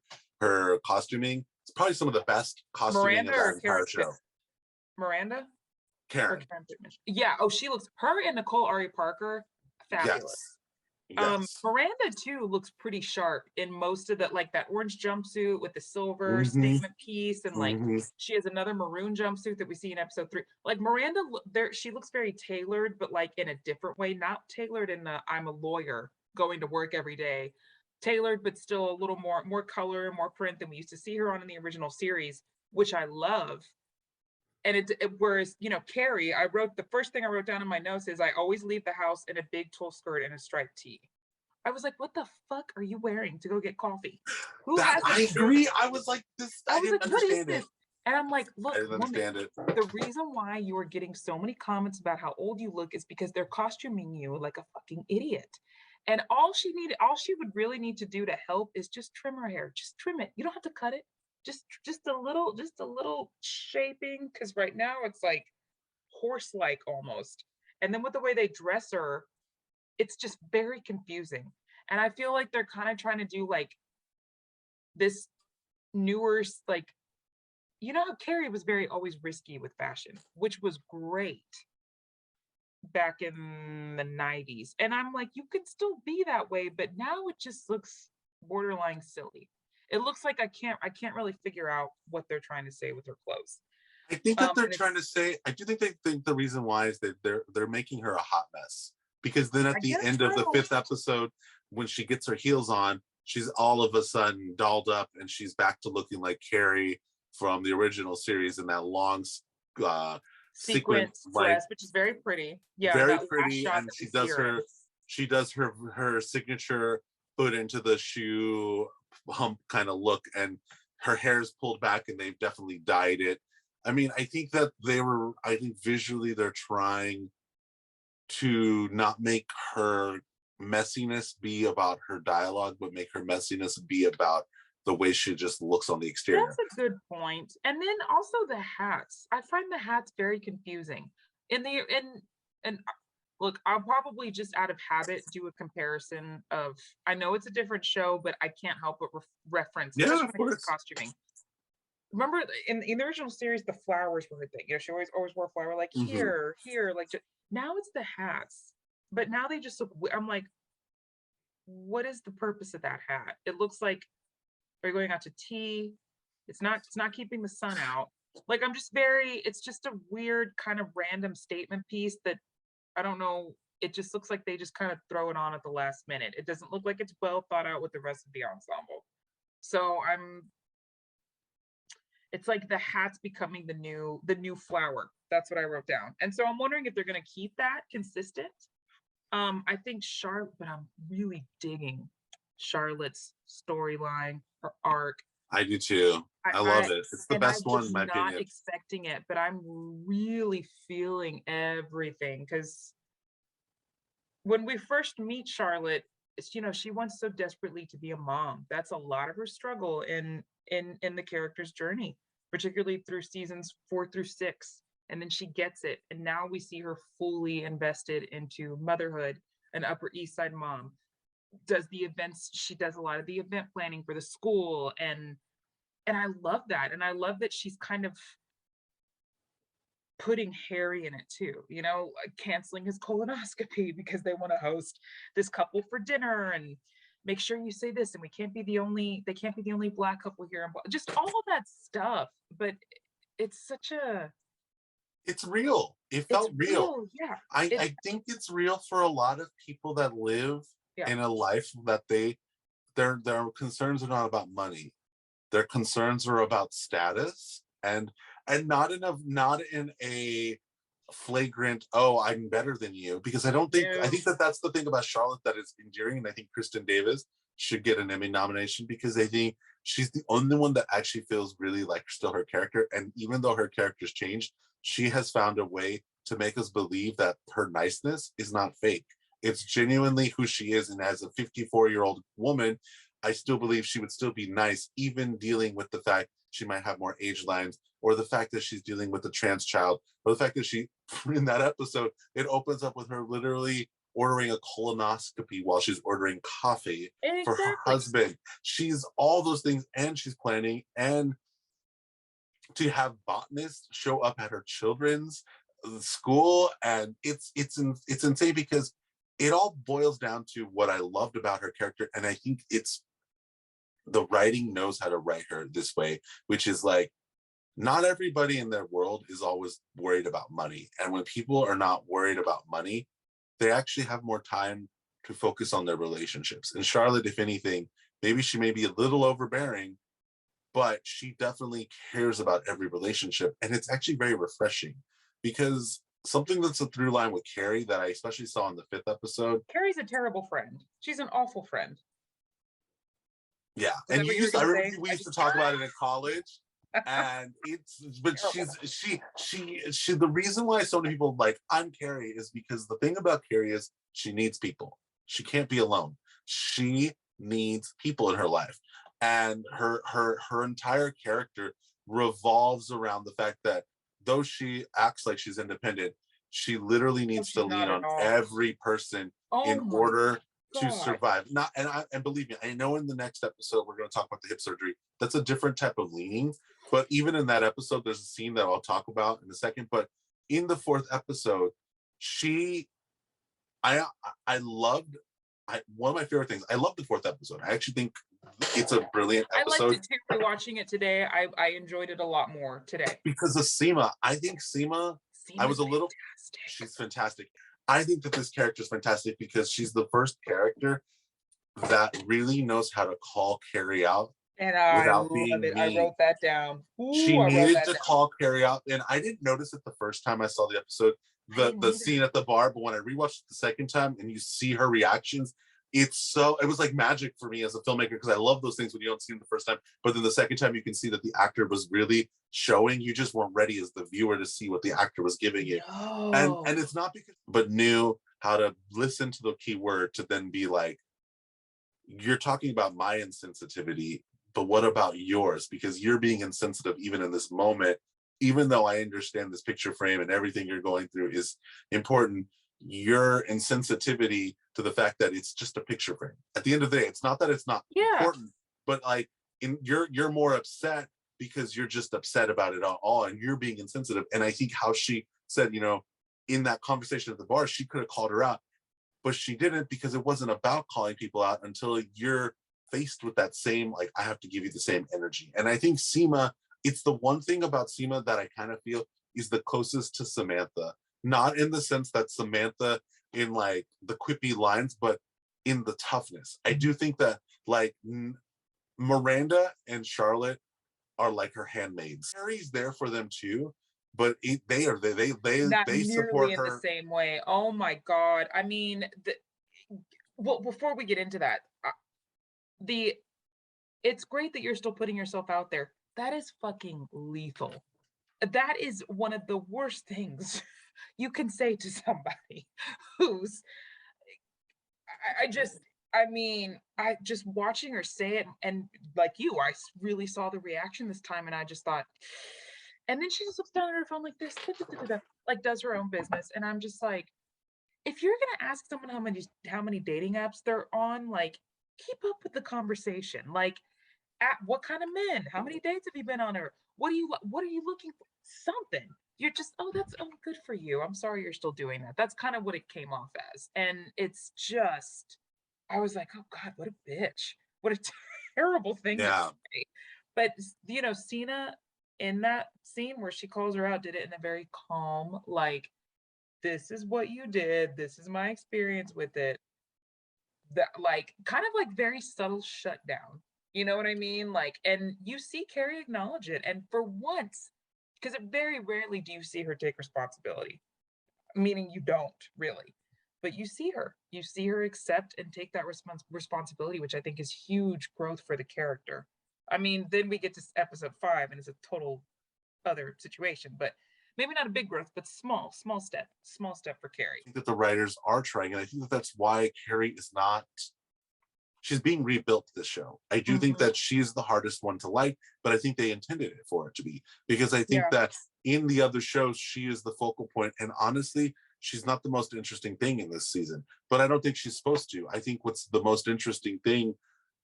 costuming, it's probably some of the best costuming of that entire show. Miranda? Karen. Yeah. Oh, she looks, her and Nicole Ari Parker, fabulous. Yes. Miranda too looks pretty sharp in most of that, like that orange jumpsuit with the silver statement piece, and like she has another maroon jumpsuit that we see in episode 3. Like Miranda, she looks very tailored, but like in a different way, not tailored in the I'm a lawyer going to work every day. Tailored, but still a little more color, more print than we used to see her on in the original series, which I love. And whereas, you know, Carrie, the first thing I wrote down in my notes is I always leave the house in a big tulle skirt and a striped tee. I was like, what the fuck are you wearing to go get coffee? Who That has I agree. I was like, this. I I was didn't like, what is understand it. this? And I'm like, I look, didn't woman, understand it. the reason why you are getting so many comments about how old you look is because they're costuming you like a fucking idiot. And all she would really need to do to help is just trim her hair. Just trim it. You don't have to cut it. Just a little shaping. Cause right now it's like horse-like almost. And then with the way they dress her, it's just very confusing. And I feel like they're kind of trying to do like this newer, like, you know how Carrie was very always risky with fashion, which was great back in the 90s. And I'm like, you can still be that way, but now it just looks borderline silly. It looks like I can't really figure out what they're trying to say with her clothes. I think that they're and trying to say. I do think they think the reason why is that they're making her a hot mess, because then at I the guess end of the so. 5th episode, when she gets her heels on, she's all of a sudden dolled up and she's back to looking like Carrie from the original series in that long Sequence like dress, which is very pretty. Yeah, very that last pretty, shot and that we see her in. she does her signature foot into the shoe hump kind of look, and her hair's pulled back and they've definitely dyed it. I mean, I think visually they're trying to not make her messiness be about her dialogue, but make her messiness be about the way she just looks on the exterior. That's a good point. And then also the hats. I find the hats very confusing. And look, I'll probably just out of habit do a comparison of, I know it's a different show, but I can't help but reference, Yeah, especially of when it comes to course. costuming. Remember in the original series, the flowers were her thing. You know, she always wore a flower like here, like now it's the hats. But now they just look, I'm like, what is the purpose of that hat? It looks like, are you going out to tea? It's not keeping the sun out. Like it's just a weird kind of random statement piece that I don't know. It just looks like they just kind of throw it on at the last minute. It doesn't look like it's well thought out with the rest of the ensemble. So it's like the hat's becoming the new flower. That's what I wrote down. And so I'm wondering if they're going to keep that consistent. I think Charlotte, but I'm really digging Charlotte's storyline, her arc. I do too. I love it. It's the best one in my opinion. I'm not expecting it, but I'm really feeling everything, because when we first meet Charlotte, it's, you know, she wants so desperately to be a mom. That's a lot of her struggle in the character's journey, particularly through seasons 4 through 6. And then she gets it, and now we see her fully invested into motherhood. An Upper East Side mom, does the events, she does a lot of the event planning for the school, and I love that. And I love that she's kind of putting Harry in it too, you know, canceling his colonoscopy because they want to host this couple for dinner, and make sure you say this, and they can't be the only Black couple here, and just all of that stuff. But it's real. It felt real. Yeah. I think it's real for a lot of people that live in a life that their concerns are not about money. Their concerns are about status, and not in a flagrant, oh, I'm better than you, because I think that's the thing about Charlotte that is endearing, and I think Kristen Davis should get an Emmy nomination, because I think she's the only one that actually feels really like still her character. And even though her character's changed, she has found a way to make us believe that her niceness is not fake. It's genuinely who she is. And as a 54-year-old woman, I still believe she would still be nice, even dealing with the fact she might have more age lines, or the fact that she's dealing with a trans child, or the fact that she, in that episode, it opens up with her literally ordering a colonoscopy while she's ordering coffee for her husband. She's all those things, and she's planning, and to have botanists show up at her children's school, and it's insane, because it all boils down to what I loved about her character. And I think it's the writing knows how to write her this way, which is like, not everybody in their world is always worried about money. And when people are not worried about money, they actually have more time to focus on their relationships. And Charlotte, if anything, maybe she may be a little overbearing, but she definitely cares about every relationship. And it's actually very refreshing, because something that's a through line with Carrie that I especially saw in the 5th episode. Carrie's a terrible friend. She's an awful friend. Yeah. Is And that what you were I gonna remember say? we used to talk about it in college. And but she the reason why so many people like I'm Carrie is because the thing about Carrie is she needs people. She can't be alone. She needs people in her life. And her entire character revolves around the fact that though she acts like she's independent, she literally needs to she's lean not at on all. every person Oh in my order to God. survive. And believe me, I know in the next episode we're going to talk about the hip surgery. That's a different type of leaning. But even in that episode, there's a scene that I'll talk about in a second. But in the 4th episode, I loved. One of my favorite things. I love the 4th episode. I actually think it's a brilliant episode. I liked it too. Rewatching it today, I enjoyed it a lot more today. Because of Seema. I think Seema. I was a little. Fantastic. She's fantastic. I think that this character is fantastic because she's the first character that really knows how to call Carrie out. And I without love being it. mean. I wrote that down. Ooh, She I wrote needed that to down. call Carrie out, and I didn't notice it the first time I saw the episode, the scene at the bar. But when I rewatched it the second time, and you see her reactions, it was like magic for me as a filmmaker, because I love those things when you don't see them the first time, but then the second time you can see that the actor was really showing. You just weren't ready as the viewer to see what the actor was giving you, and it's not because, but knew how to listen to the key word to then be like, you're talking about my insensitivity, but what about yours? Because you're being insensitive even in this moment, even though I understand this picture frame and everything you're going through is important. Your insensitivity to the fact that it's just a picture frame. At the end of the day, it's not that it's not important, but like you're more upset because you're just upset about it all, and you're being insensitive. And I think how she said, in that conversation at the bar, she could have called her out, but she didn't, because it wasn't about calling people out until you're faced with that same, like, I have to give you the same energy. And I think Seema, it's the one thing about Seema that I kind of feel is the closest to Samantha. Not in the sense that Samantha in like the quippy lines, but in the toughness. I do think that like Miranda and Charlotte are like her handmaids. Carrie's there for them too, but they support in her the same way. Oh my God. I mean, well, before we get into that, it's great that you're still putting yourself out there. That is fucking lethal. That is one of the worst things you can say to somebody who's, I just watching her say it, and like you, I really saw the reaction this time, and I just thought, and then she just looks down at her phone like this, like does her own business, and I'm just like, if you're gonna ask someone how many dating apps they're on, like, keep up with the conversation. Like, what kind of men? How many dates have you been on? Or what are you looking for? Something. You're just, good for you. I'm sorry you're still doing that. That's kind of what it came off as. And it's just, I was like, oh God, what a bitch. What a terrible thing to say. But Cena in that scene where she calls her out did it in a very calm, like, this is what you did. This is my experience with it. That, like, kind of like very subtle shutdown. You know what I mean? Like, and you see Carrie acknowledge it. And for once, because very rarely do you see her take responsibility, meaning you don't really, but you see her accept and take that responsibility, which I think is huge growth for the character. I mean, then we get to episode 5 and it's a total other situation, but maybe not a big growth, but small step for Carrie. I think that the writers are trying, and I think that that's why Carrie is not, she's being rebuilt this show. I do think that she's the hardest one to like, but I think they intended it for it to be, because I think that in the other shows, she is the focal point. And honestly, she's not the most interesting thing in this season, but I don't think she's supposed to. I think what's the most interesting thing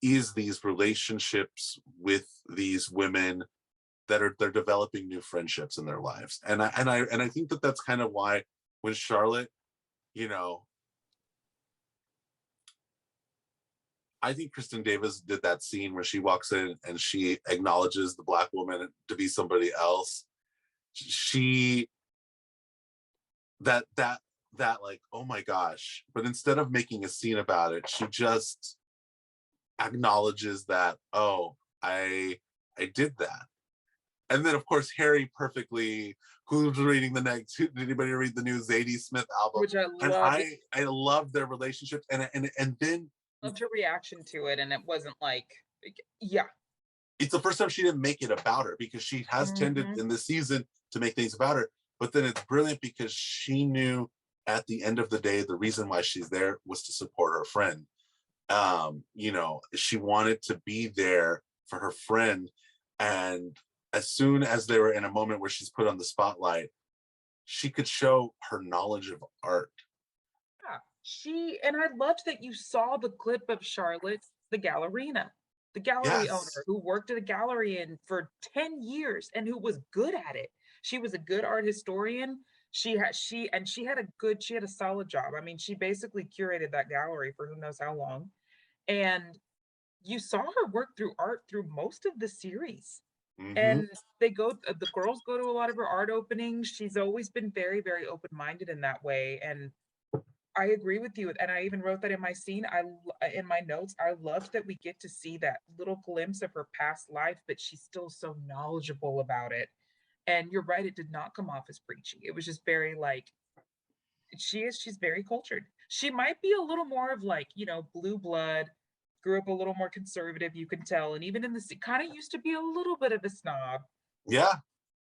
is these relationships with these women that they're developing new friendships in their lives. And I think that that's kind of why when Charlotte, I think Kristen Davis did that scene where she walks in and she acknowledges the Black woman to be somebody else. That like, oh my gosh. But instead of making a scene about it, she just acknowledges that, oh, I I did that. And then, of course, Harry perfectly. Who's reading the next? Did anybody read the new Zadie Smith album? Which I And loved. I love their relationships, and then Loved her reaction to it, and it wasn't like, yeah. It's the first time she didn't make it about her, because she has tended in this season to make things about her. But then it's brilliant because she knew at the end of the day, the reason why she's there was to support her friend. You know, she wanted to be there for her friend. And as soon as they were in a moment where she's put on the spotlight, she could show her knowledge of art. Yeah, and I loved that you saw the clip of Charlotte, the gallerina, the gallery owner who worked at a gallery for 10 years and who was good at it. She was a good art historian. She had a solid job. I mean, she basically curated that gallery for who knows how long. And you saw her work through art through most of the series. And the girls go to a lot of her art openings. She's always been very, very open-minded in that way. And I agree with you. And I even wrote that in my scene. In my notes, I loved that we get to see that little glimpse of her past life, but she's still so knowledgeable about it. And you're right, it did not come off as preachy. It was just very like, she's very cultured. She might be a little more of like, blue blood, grew up a little more conservative, you can tell. And even in this, kind of used to be a little bit of a snob. Yeah.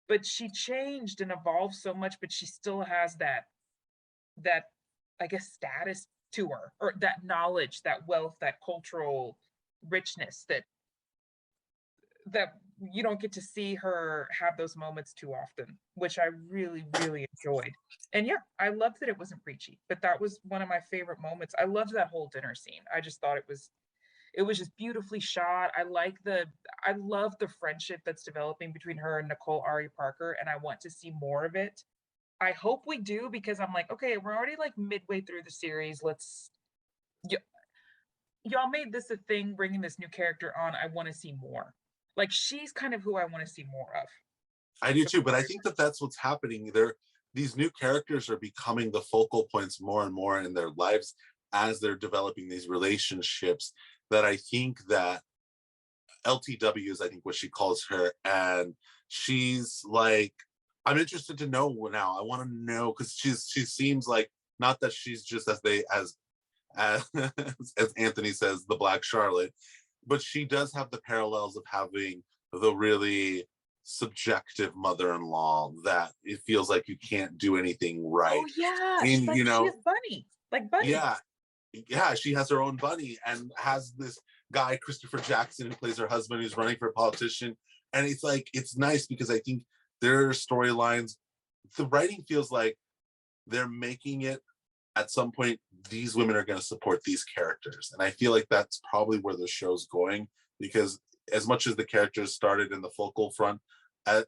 But she changed and evolved so much, but she still has that I guess status to her, or that knowledge, that wealth, that cultural richness that you don't get to see her have those moments too often, which I really, really enjoyed. And yeah, I loved that it wasn't preachy, but that was one of my favorite moments. I loved that whole dinner scene. I just thought it was just beautifully shot. I love the friendship that's developing between her and Nicole Ari Parker, and I want to see more of it. I hope we do, because I'm like, okay, we're already like midway through the series. Y'all made this a thing, bringing this new character on. I want to see more. Like, she's kind of who I want to see more of. I do too, but I think that's what's happening. These new characters are becoming the focal points more and more in their lives as they're developing these relationships. That I think that LTW is, I think, what she calls her, and she's like, I'm interested to know now. I want to know, because she seems like, not that she's just as Anthony says, the Black Charlotte, but she does have the parallels of having the really subjective mother-in-law that it feels like you can't do anything right. Oh yeah, And, she has Bunny, like Bunny. Yeah, she has her own Bunny, and has this guy Christopher Jackson who plays her husband, who's running for a politician. And it's like, it's nice because I think their storylines, the writing feels like they're making it at some point, these women are going to support these characters. And I feel like that's probably where the show's going, because as much as the characters started in the focal front,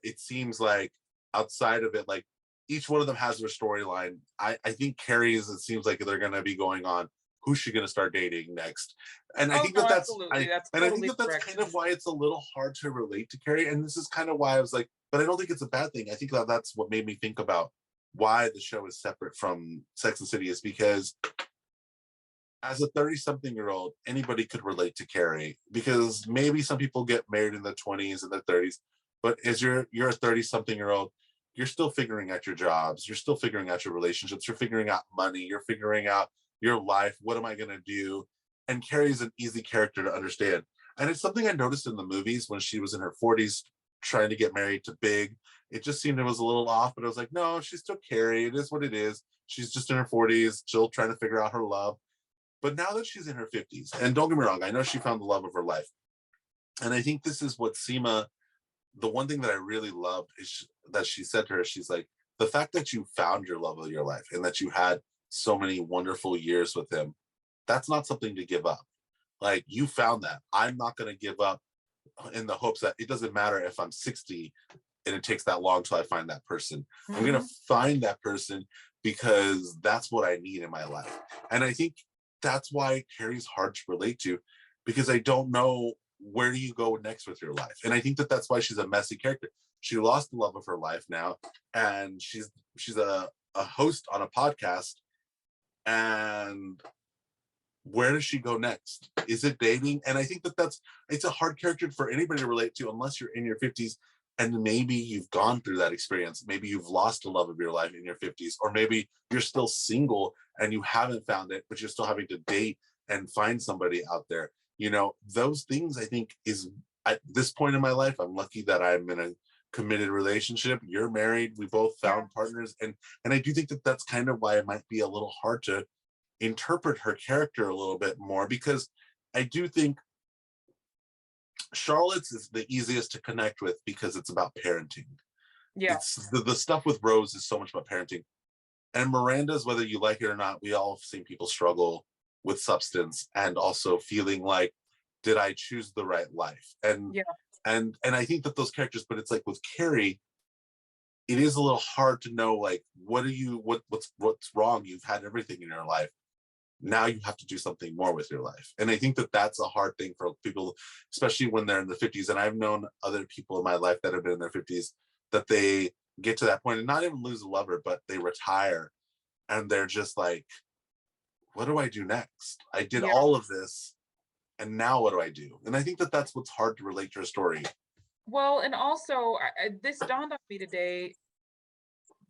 it seems like outside of it, like each one of them has their storyline. I think Carrie's, it seems like they're going to be going on, who's she going to start dating next? And I think that's kind of why it's a little hard to relate to Carrie. And this is kind of why I was like, but I don't think it's a bad thing. I think that's what made me think about why the show is separate from Sex and the City, is because as a 30-something-year-old, anybody could relate to Carrie, because maybe some people get married in their 20s and their 30s, but as you're a 30-something-year-old, you're still figuring out your jobs, you're still figuring out your relationships, you're figuring out money, you're figuring out your life. What am I going to do? And Carrie's an easy character to understand. And it's something I noticed in the movies when she was in her 40s trying to get married to Big. It just seemed it was a little off, but I was like, no, she's still Carrie. It is what it is. She's just in her 40s, still trying to figure out her love. But now that she's in her 50s, and don't get me wrong, I know she found the love of her life. And I think this is what Seema, the one thing that I really loved is that she said to her, she's like, the fact that you found your love of your life and that you had so many wonderful years with him, that's not something to give up. Like, you found that. I'm not going to give up in the hopes that it doesn't matter if I'm 60 and it takes that long till I find that person. I'm going to find that person because that's what I need in my life. And I think that's why Carrie's hard to relate to, because I don't know where do you go next with your life. And I think that's why she's a messy character. She lost the love of her life now, and she's a host on a podcast. And where does she go next? Is it dating? And I think it's a hard character for anybody to relate to unless you're in your 50s and maybe you've gone through that experience. Maybe you've lost the love of your life in your 50s, or maybe you're still single and you haven't found it, but you're still having to date and find somebody out there. You know, those things I think is at this point in my life, I'm lucky that I'm in a committed relationship. You're married. We both found partners. And I do think that that's kind of why it might be a little hard to interpret her character a little bit more, because I do think Charlotte's is the easiest to connect with because it's about parenting. Yeah. It's the stuff with Rose is so much about parenting. And Miranda's, whether you like it or not, we all have seen people struggle with substance and also feeling like, did I choose the right life? And and I think that those characters, but it's like with Carrie, it is a little hard to know, like, what's wrong? You've had everything in your life. Now you have to do something more with your life. And I think that that's a hard thing for people, especially when they're in the 50s. And I've known other people in my life that have been in their 50s that they get to that point and not even lose a lover, but they retire and they're just like, what do I do next? I did all of this and now what do I do? And I think that that's what's hard to relate to a story. Well, and also this dawned on me today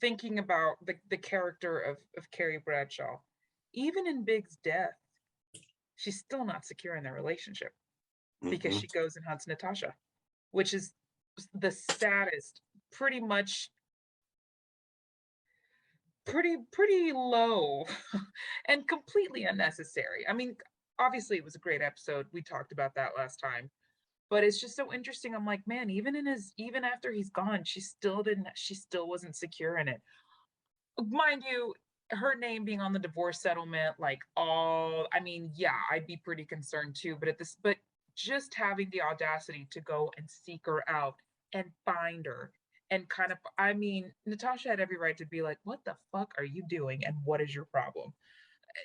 thinking about the character of Carrie Bradshaw. Even in Big's death, she's still not secure in their relationship because she goes and hunts Natasha, which is the saddest, pretty low and completely unnecessary. I mean, obviously it was a great episode. We talked about that last time, but it's just so interesting. I'm like, man, even after he's gone, she still wasn't secure in it. Mind you, her name being on the divorce settlement, I'd be pretty concerned too, but just having the audacity to go and seek her out and find her and Natasha had every right to be like, what the fuck are you doing? And what is your problem?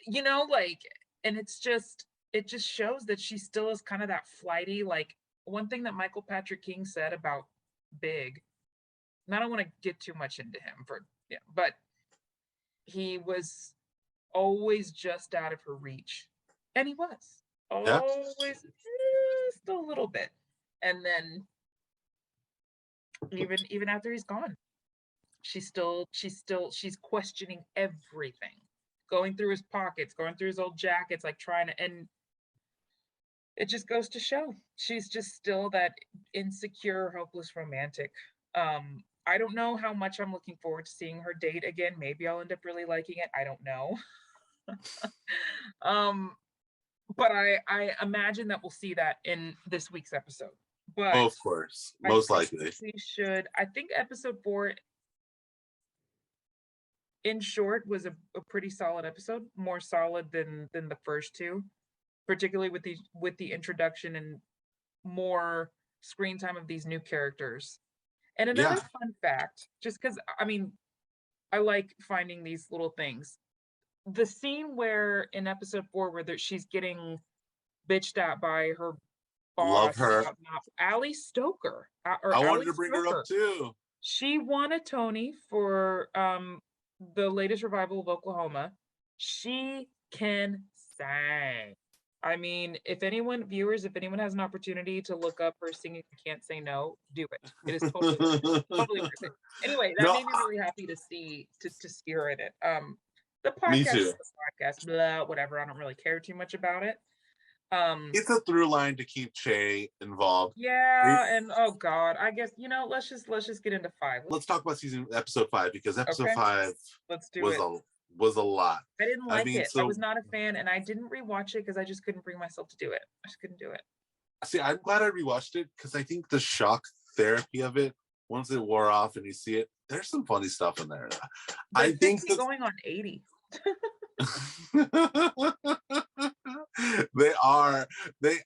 You know, and it just shows that she still is kind of that flighty, one thing that Michael Patrick King said about Big, and I don't want to get too much into him but he was always just out of her reach. And he was always just a little bit. And then even after he's gone, she's questioning everything, going through his pockets, going through his old jackets, and it just goes to show she's just still that insecure, hopeless romantic. I don't know how much I'm looking forward to seeing her date again. Maybe I'll end up really liking it. I don't know. But I imagine that we'll see that in this week's episode. But of course, most likely. We should. I think episode 4, in short, was a pretty solid episode, more solid than the first 2, particularly with the introduction and more screen time of these new characters. And another fun fact, just because, I like finding these little things. The scene where in episode 4, where she's getting bitched at by her boss. Love her. Ali Stoker. I wanted to bring her up too. She won a Tony for the latest revival of Oklahoma. She can sing. I mean, if anyone has an opportunity to look up her singing I Can't Say No, do it. It is totally totally worth it. Anyway, that made me really happy to see her in it. The podcast, me too. the podcast, blah, whatever. I don't really care too much about it. It's a through line to keep Che involved. Yeah, and oh god, I guess let's just get into 5. Let's talk about episode 5 because episode 5 was a lot. I didn't like it. I was not a fan, and I didn't rewatch it because I just couldn't bring myself to do it. I just couldn't do it. See, I'm glad I rewatched it because I think the shock therapy of it, once it wore off and you see it, there's some funny stuff in there. I think going on 80. They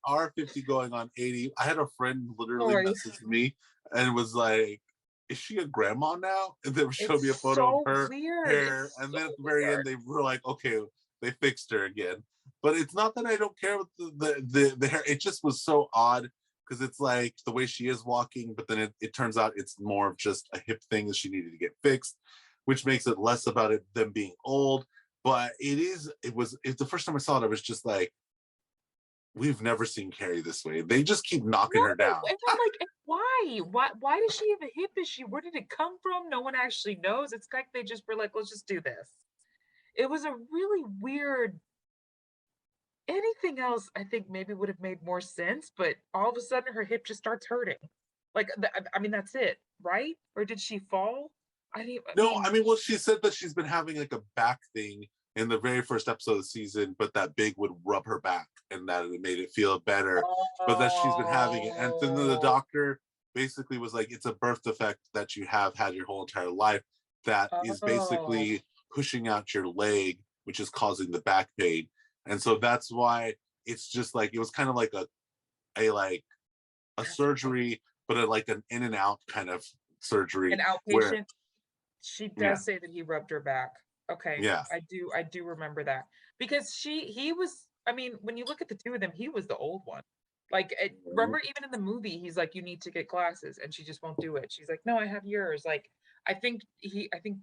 are 50 going on 80. I had a friend literally message me and was like, is she a grandma now? And they showed me a photo of her hair. And then at the very end, they were like, okay, they fixed her again. But it's not that I don't care with the hair. It just was so odd because it's like the way she is walking, but then it turns out it's more of just a hip thing that she needed to get fixed, which makes it less about them being old. But it's the first time I saw it, I was just like, we've never seen Carrie this way. They just keep knocking her down. And I'm like, why does she have a hip issue? Where did it come from? No one actually knows. It's like they just were like, let's just do this. It was a really weird. Anything else, I think maybe would have made more sense, but all of a sudden her hip just starts hurting. Like, I mean, that's it, right? Or did she fall? No, I mean, well, she said that she's been having like a back thing in the very first episode of the season, but that Big would rub her back and that it made it feel better. But that she's been having it. And then the doctor basically was like, it's a birth defect that you have had your whole entire life that is basically pushing out your leg, which is causing the back pain. And so that's why it's just like, it was kind of like a surgery, but like an in and out kind of surgery. An outpatient. She does say that he rubbed her back. Okay. Yeah. I do remember that. Because he was, I mean, when you look at the two of them, he was the old one. Like, remember even in the movie, he's like, you need to get glasses, and she just won't do it. She's like, no, I have yours. Like, I think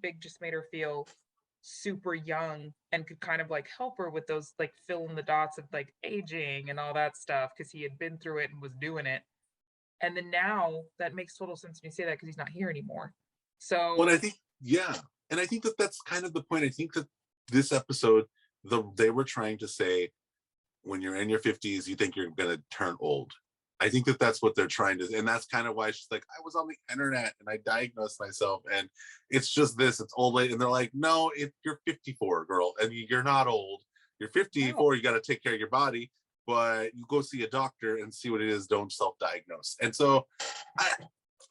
Big just made her feel super young and could kind of like help her with those like fill in the dots of like aging and all that stuff because he had been through it and was doing it. And then now that makes total sense when you say that because he's not here anymore. So well, I think and I think that that's kind of the point. I think that this episode, they were trying to say, when you're in your 50s, you think you're going to turn old. I think that that's what they're trying to, and that's kind of why she's like, I was on the internet and I diagnosed myself, and it's just this, it's old lady, and they're like, no, you're 54, girl, and you're not old. You're 54. You got to take care of your body, but you go see a doctor and see what it is. Don't self-diagnose. And so,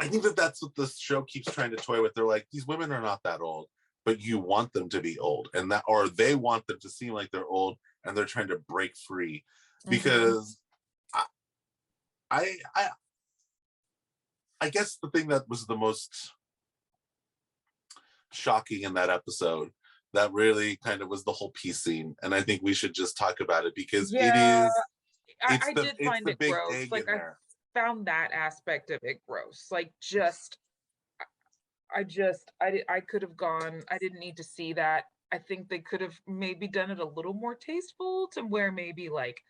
I think that that's what this show keeps trying to toy with. They're like, these women are not that old, but you want them to be old, and that, or they want them to seem like they're old, and they're trying to break free because. I guess the thing that was the most shocking in that episode that really kind of was the whole peace scene, and I think we should just talk about it because I did find it big gross. Like I found that aspect of it gross. Like I could have gone. I didn't need to see that. I think they could have maybe done it a little more tasteful to where maybe like,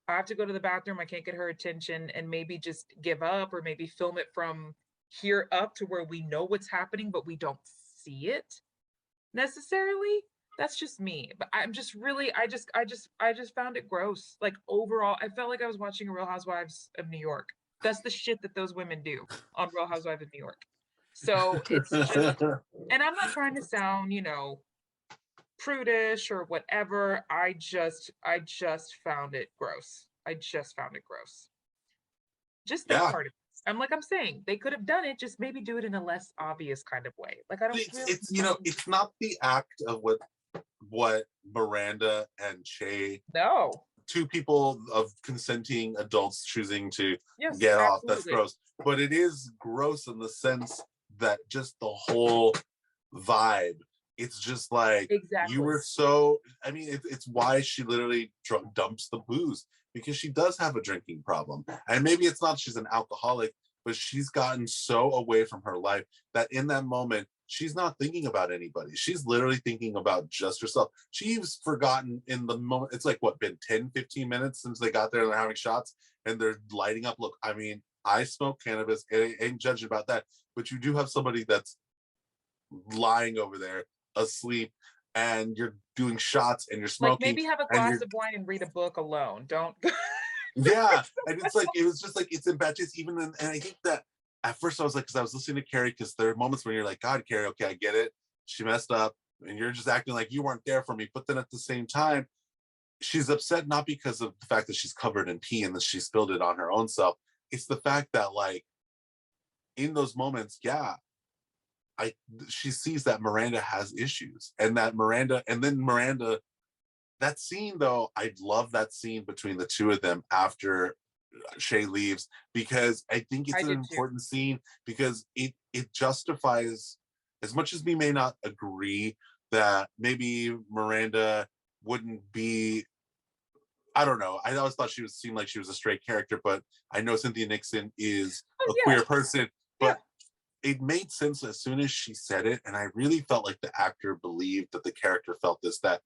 I have to go to the bathroom, I can't get her attention, and maybe just give up, or maybe film it from here up to where we know what's happening, but we don't see it necessarily. That's just me. But I'm just really, I just found it gross. Like overall, I felt like I was watching a Real Housewives of New York. That's the shit that those women do on Real Housewives of New York. So it's just, and I'm not trying to sound, prudish or whatever. I just found it gross. Just that part of it. I'm saying they could have done it, just maybe do it in a less obvious kind of way. Like I don't it's not the act of what Miranda and Che, two people of consenting adults choosing to get off, that's gross. But it is gross in the sense that just the whole vibe, it's just like you were so, I mean, it's why she literally dumps the booze, because she does have a drinking problem. And maybe it's not she's an alcoholic, but she's gotten so away from her life that in that moment, she's not thinking about anybody. She's literally thinking about just herself. She's forgotten in the moment. It's like, what, been 10, 15 minutes since they got there and they're having shots and they're lighting up. Look, I mean, I smoke cannabis, ain't judging about that, but you do have somebody that's lying over there asleep and you're doing shots and you're smoking. Like maybe have a glass of wine and read a book alone. Don't. Yeah. And it's like, it was just like, it's in bad taste even in, and I think that at first I was like, because I was listening to Carrie, because there are moments when you're like, God, Carrie, okay, I get it. She messed up and you're just acting like you weren't there for me. But then at the same time, she's upset not because of the fact that she's covered in pee and that she spilled it on her own self. It's the fact that like in those moments, she sees that Miranda has issues, and that Miranda, that scene though, I love that scene between the two of them after Shay leaves, because I think it's an important scene, because it justifies, as much as we may not agree that maybe Miranda wouldn't be, I don't know, I always thought she seemed like she was a straight character, but I know Cynthia Nixon is a queer person, but it made sense as soon as she said it, and I really felt like the actor believed that the character felt this, that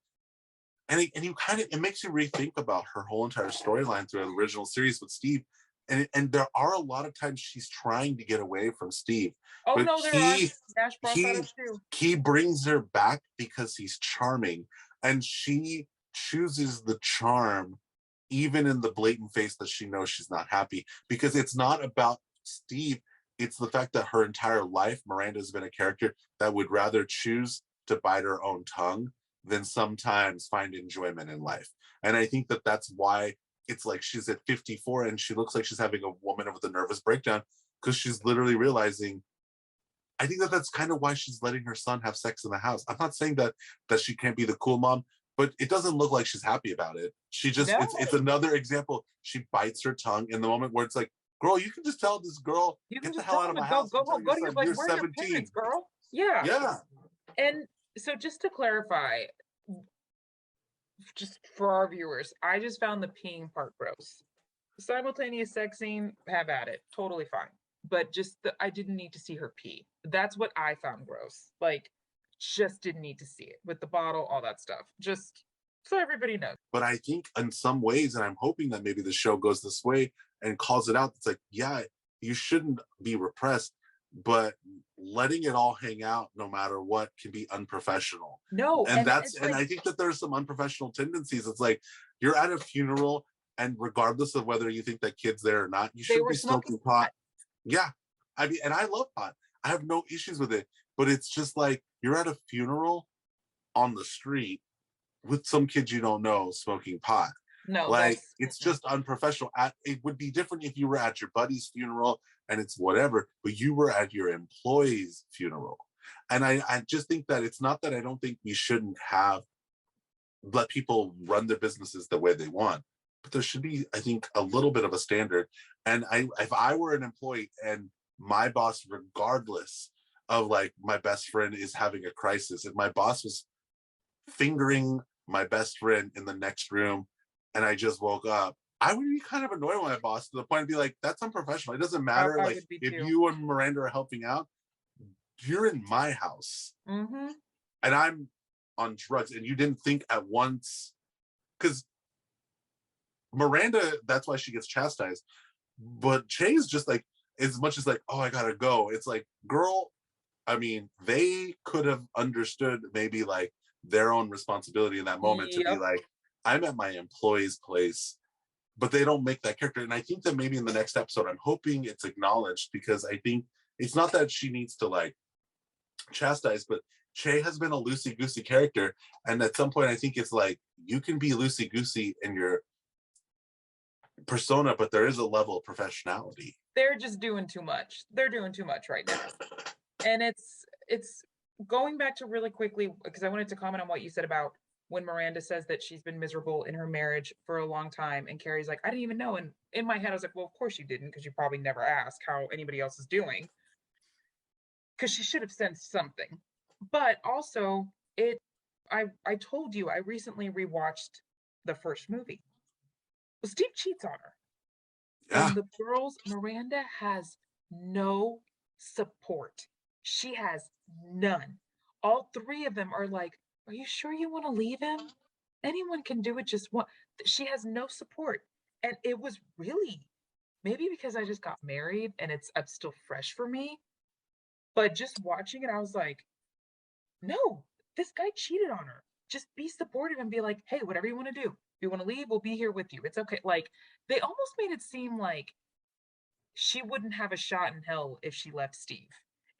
and you kind of, it makes you rethink about her whole entire storyline through the original series with Steve. And there are a lot of times she's trying to get away from Steve, Oh but no, there are. Nash brought that he up too. he brings her back because he's charming, and she chooses the charm even in the blatant face that she knows she's not happy, because it's not about Steve. It's the fact that her entire life, Miranda's been a character that would rather choose to bite her own tongue than sometimes find enjoyment in life. And I think that that's why it's like she's at 54 and she looks like she's having a woman with a nervous breakdown, because she's literally realizing, I think that that's kind of why she's letting her son have sex in the house. I'm not saying that she can't be the cool mom, but it doesn't look like she's happy about it. She just, No. it's another example. She bites her tongue in the moment where it's like, girl, you can just tell this girl, You get can the just hell tell out of them my to house. go and tell home. Go to your, son, like, you're where are your 17. parents, girl? Yeah. Yeah. And so just to clarify, just for our viewers, I just found the peeing part gross. Simultaneous sex scene, have at it. Totally fine. But just I didn't need to see her pee. That's what I found gross. Like, just didn't need to see it with the bottle, all that stuff. Just so everybody knows. But I think in some ways, and I'm hoping that maybe the show goes this way and calls it out, it's like, yeah, you shouldn't be repressed, but letting it all hang out no matter what can be unprofessional. No, And that's, it's and like, I think that there's some unprofessional tendencies. It's like, you're at a funeral, and regardless of whether you think that kid's there or not, you they should were be smoking pot. Yeah. I mean, and I love pot. I have no issues with it, but it's just like, you're at a funeral on the street with some kids you don't know smoking pot. No, Like, that's it's just unprofessional. It would be different if you were at your buddy's funeral and it's whatever, but you were at your employee's funeral. And I just think that it's not that I don't think we shouldn't have let people run their businesses the way they want, but there should be, I think, a little bit of a standard. And if I were an employee and my boss, regardless of, like, my best friend is having a crisis, if my boss was fingering my best friend in the next room and I just woke up, I would be kind of annoyed with my boss, to the point of be like, that's unprofessional. It doesn't matter. I Like, would be if too. you and Miranda are helping out, you're in my house Mm-hmm. and I'm on drugs, and you didn't think at once, because Miranda, that's why she gets chastised. But Che's just like, as much as like, oh, I gotta go. It's like, girl, I mean, they could have understood maybe like their own responsibility in that moment to be Yep. like, I'm at my employee's place, but they don't make that character. And I think that maybe in the next episode, I'm hoping it's acknowledged, because I think it's not that she needs to like chastise, but Che has been a loosey-goosey character. And at some point, I think it's like, you can be loosey-goosey in your persona, but there is a level of professionality. They're just doing too much. They're doing too much right now. And it's going back to really quickly, because I wanted to comment on what you said about when Miranda says that she's been miserable in her marriage for a long time, and Carrie's like, I didn't even know. And in my head, I was like, well, of course you didn't, because you probably never asked how anybody else is doing, because she should have sensed something. But also, I told you I recently rewatched the first movie. Well, Steve cheats on her. Yeah. And the girls, Miranda has no support. She has none. All three of them are like, are you sure you want to leave him? Anyone can do it just one. She has no support. And it was really, maybe because I just got married and it's still fresh for me. But just watching it, I was like, no, this guy cheated on her. Just be supportive and be like, hey, whatever you want to do. If you want to leave, we'll be here with you. It's okay. Like, they almost made it seem like she wouldn't have a shot in hell if she left Steve.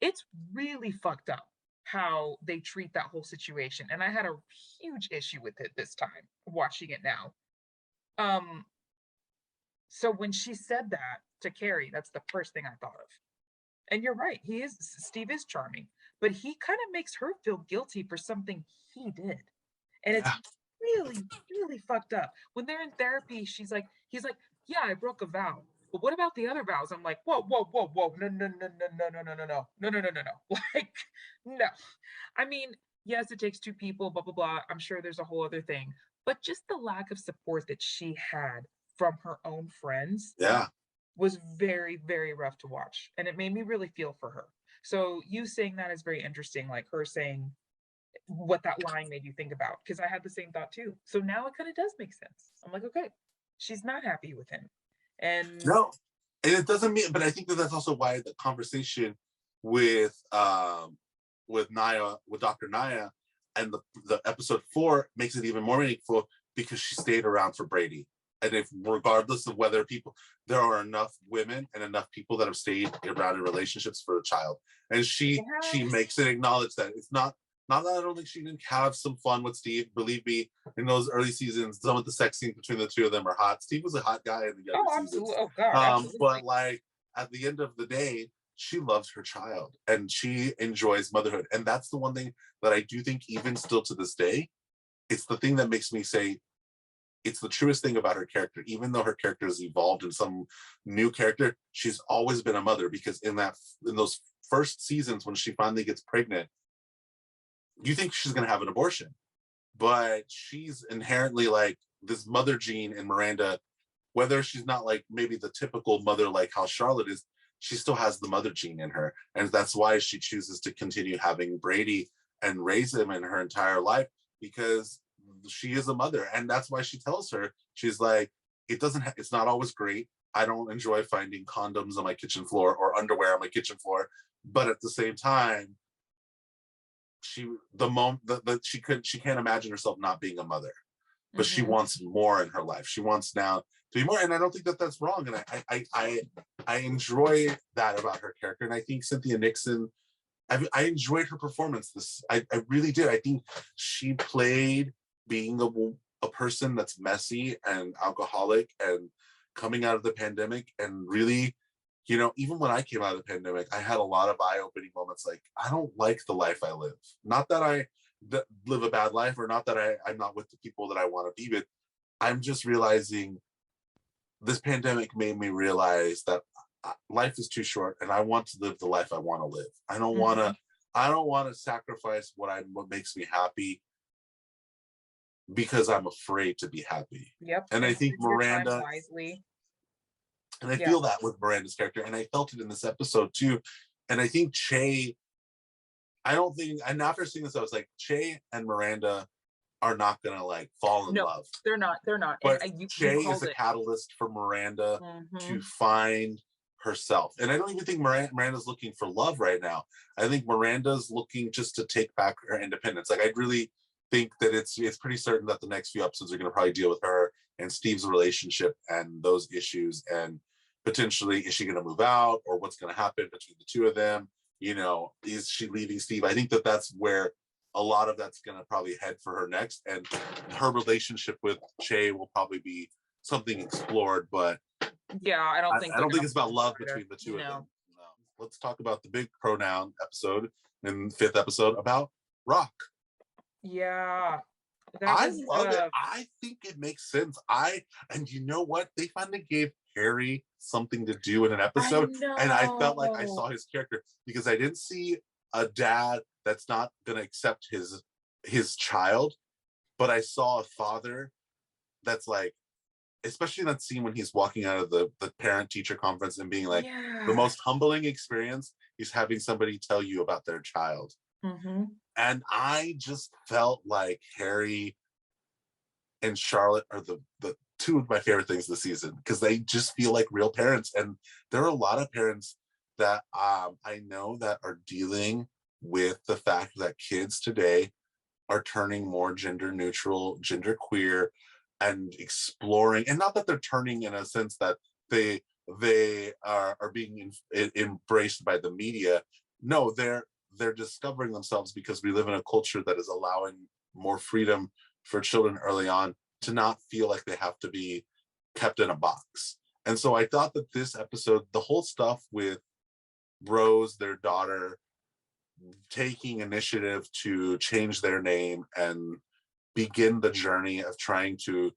It's really fucked up how they treat that whole situation. And I had a huge issue with it this time, watching it now. So when she said that to Carrie, that's the first thing I thought of. And you're right, Steve is charming, but he kind of makes her feel guilty for something he did. And it's really, really fucked up. When they're in therapy, he's like, yeah, I broke a vow. But what about the other vows? I'm like, whoa, whoa, whoa, whoa, no, no, no, no, no, no, no, no, no, no, no, no, no, no. Like, no. I mean, yes, it takes two people, blah, blah, blah. I'm sure there's a whole other thing. But just the lack of support that she had from her own friends Yeah. was very, very rough to watch. And it made me really feel for her. So you saying that is very interesting, like her saying what that line made you think about, because I had the same thought too. So now it kind of does make sense. I'm like, okay, she's not happy with him. And No, and it doesn't mean, but I think that that's also why the conversation with Naya, with Dr. Naya, and the episode 4 makes it even more meaningful because she stayed around for Brady. And if regardless of whether there are enough women and enough people that have stayed around in relationships for a child, and she makes it acknowledge that it's not that I don't think she didn't have some fun with Steve. Believe me, in those early seasons, some of the sex scenes between the two of them are hot. Steve was a hot guy in the younger seasons. Oh God, absolutely. But like at the end of the day, she loves her child and she enjoys motherhood. And that's the one thing that I do think, even still to this day, it's the thing that makes me say it's the truest thing about her character. Even though her character has evolved in some new character, she's always been a mother, because in those first seasons when she finally gets pregnant, you think she's going to have an abortion, but she's inherently like this mother gene in Miranda. Whether she's not like maybe the typical mother like how Charlotte is, she still has the mother gene in her. And that's why she chooses to continue having Brady and raise him in her entire life, because she is a mother. And that's why she tells her, she's like, it's not always great. I don't enjoy finding condoms on my kitchen floor or underwear on my kitchen floor. But at the same time, she can't imagine herself not being a mother, but she wants more in her life. She wants now to be more, and I don't think that that's wrong. And I enjoy that about her character. And I think Cynthia Nixon, I enjoyed her performance. I really did. I think she played being a person that's messy and alcoholic and coming out of the pandemic, and really, even when I came out of the pandemic, I had a lot of eye-opening moments. Like, I don't like the life I live. Not that I live a bad life, or not that I'm not with the people that I want to be with. I'm just realizing this pandemic made me realize that life is too short, and I want to live the life I want to live. I don't want to sacrifice what makes me happy because I'm afraid to be happy. Yep. And I think Miranda, wisely. And I feel that with Miranda's character, and I felt it in this episode too. And I think and after seeing this, I was like, Che and Miranda are not gonna like fall in love. They're not. But Che is a catalyst for Miranda to find herself. And I don't even think Miranda's looking for love right now. I think Miranda's looking just to take back her independence. Like, I really think that it's pretty certain that the next few episodes are going to probably deal with her and Steve's relationship and those issues, and potentially, is she going to move out, or what's going to happen between the two of them? Is she leaving Steve? I think that that's where a lot of that's going to probably head for her next, and her relationship with Che will probably be something explored. But I don't think it's about love between the two of them. No. Let's talk about the big pronoun episode in the 5th episode about Rock. Yeah. I love it. I think it makes sense. And you know what? They finally gave Harry something to do in an episode. And I felt like I saw his character, because I didn't see a dad that's not gonna accept his child, but I saw a father that's like, especially in that scene when he's walking out of the parent-teacher conference and being like, the most humbling experience is having somebody tell you about their child. And I just felt like Harry and Charlotte are the two of my favorite things this season, because they just feel like real parents. And there are a lot of parents that I know that are dealing with the fact that kids today are turning more gender neutral, gender queer, and exploring, and not that they're turning in a sense that they are being embraced by the media. No, they're discovering themselves, because we live in a culture that is allowing more freedom for children early on to not feel like they have to be kept in a box. And so I thought that this episode, the whole stuff with Rose, their daughter, taking initiative to change their name and begin the journey of trying to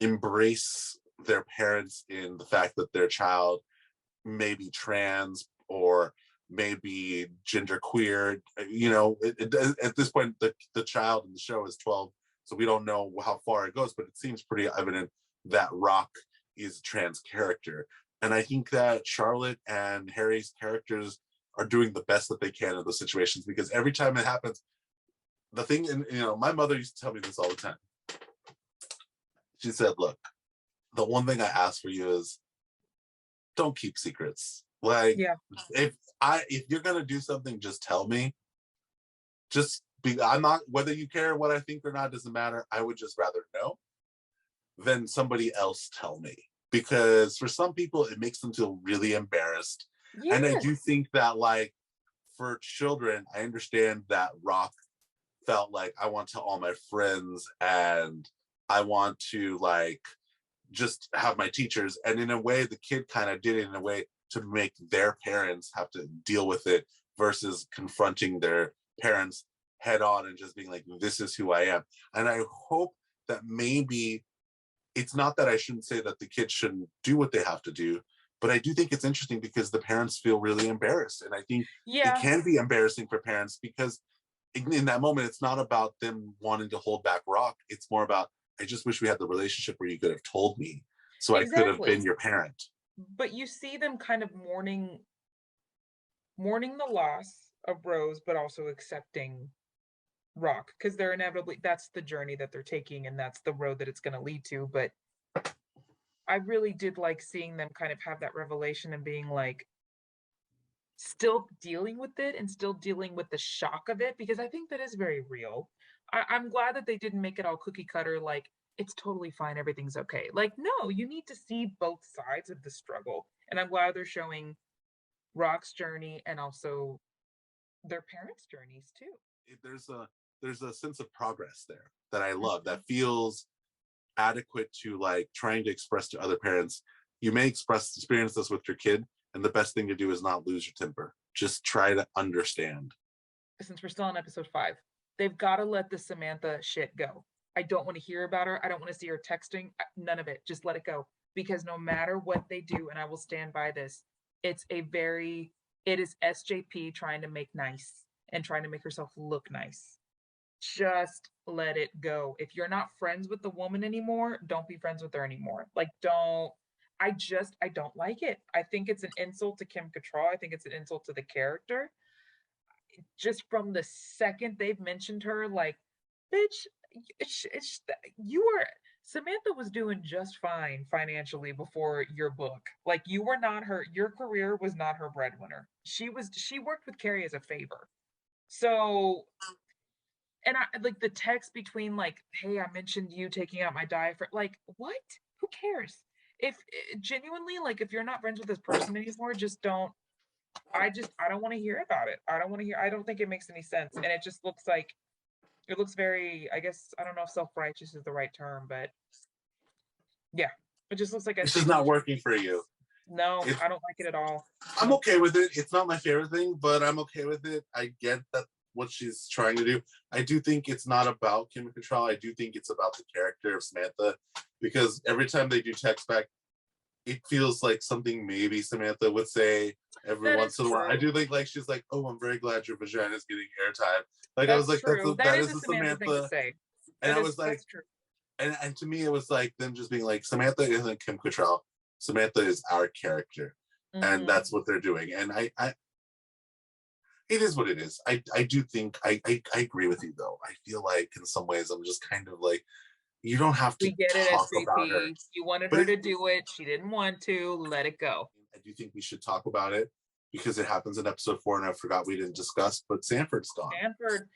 embrace their parents in the fact that their child may be trans or maybe genderqueer. At this point, the child in the show is 12, so we don't know how far it goes, but it seems pretty evident that Rock is a trans character. And I think that Charlotte and Harry's characters are doing the best that they can in those situations, because every time it happens, the thing, and my mother used to tell me this all the time. She said, look, the one thing I ask for you is don't keep secrets. Like, Yeah. if you're gonna do something, just tell me. I'm not, whether you care what I think or not, doesn't matter. I would just rather know than somebody else tell me. Because for some people, it makes them feel really embarrassed. Yes. And I do think that, like, for children, I understand that Rock felt like, I want to tell all my friends and I want to, like, just have my teachers. And in a way, the kid kind of did it in a way to make their parents have to deal with it versus confronting their parents head on and just being like, this is who I am. And I hope that maybe it's not that I shouldn't say that the kids shouldn't do what they have to do, but I do think it's interesting because the parents feel really embarrassed. And I think it can be embarrassing for parents because in that moment, it's not about them wanting to hold back Rock. It's more about, I just wish we had the relationship where you could have told me so I could have been your parent. But you see them kind of mourning the loss of Rose, but also accepting Rock, because they're inevitably, that's the journey that they're taking and that's the road that it's going to lead to. But I really did like seeing them kind of have that revelation and being like, still dealing with it and still dealing with the shock of it, because I think that is very real. I'm glad that they didn't make it all cookie cutter, like it's totally fine, everything's okay. Like, no, you need to see both sides of the struggle. And I'm glad they're showing Rock's journey and also their parents' journeys too. There's a sense of progress there that I love, that feels adequate to, like, trying to express to other parents. You may experience this with your kid, and the best thing to do is not lose your temper. Just try to understand. Since we're still on episode 5, they've got to let the Samantha shit go. I don't want to hear about her. I don't want to see her texting. None of it. Just let it go. Because no matter what they do, and I will stand by this, it is SJP trying to make nice and trying to make herself look nice. Just let it go. If you're not friends with the woman anymore, don't be friends with her anymore. Like, I don't like it. I think it's an insult to Kim Cattrall. I think it's an insult to the character. Just from the second they've mentioned her, like, bitch, Samantha was doing just fine financially before your book. Like, your career was not her breadwinner. She worked with Carrie as a favor. So, and I like the text between, like, hey, I mentioned you taking out my diaphragm. Like, what? Who cares? If genuinely, like, if you're not friends with this person anymore, just don't. I don't want to hear about it. I don't think it makes any sense. And it just looks like, it looks very, I guess, I don't know if self-righteous is the right term, but yeah, it just looks like it's just not working for you. No, I don't like it at all. I'm okay with it. It's not my favorite thing, but I'm okay with it. I get that what she's trying to do. I do think it's not about Kim Cattrall. I do think it's about the character of Samantha, because every time they do text back, it feels like something maybe Samantha would say every once in a while. I do think, like, she's like, "Oh, I'm very glad your vagina is getting airtime." Like, I was like, that is a Samantha thing to say. And I was like, that's true. And to me, it was like them just being like, Samantha isn't Kim Cattrall. Samantha is our character, and that's what they're doing. And I it is what it is. I do think I agree with you though. I feel like in some ways I'm just kind of like, you don't have to. We get it, talk about her. You wanted her to do it. She didn't want to. Let it go. I do think we should talk about it because it happens in episode 4, and I forgot we didn't discuss. But Sanford's gone. Sanford,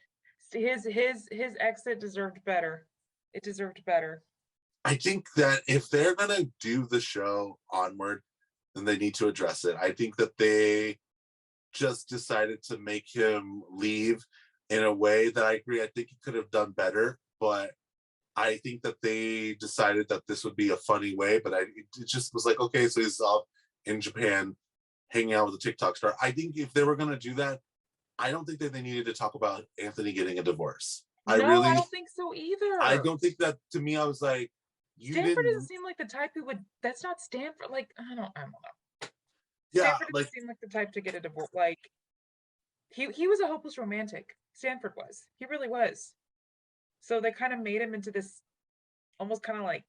his exit deserved better. It deserved better. I think that if they're gonna do the show Onward, then they need to address it. I think that they just decided to make him leave in a way that I agree. I think he could have done better, but I think that they decided that this would be a funny way. But it just was like, okay, so he's off in Japan hanging out with a TikTok star. I think if they were gonna do that, I don't think that they needed to talk about Anthony getting a divorce. I don't think so either. I don't think that. To me, I was like, Stanford doesn't seem like the type who would. That's not Stanford. Like, I don't know. Yeah, Stanford doesn't seem like the type to get a divorce. Like, he was a hopeless romantic. Stanford was. He really was. So they kind of made him into this, almost kind of like,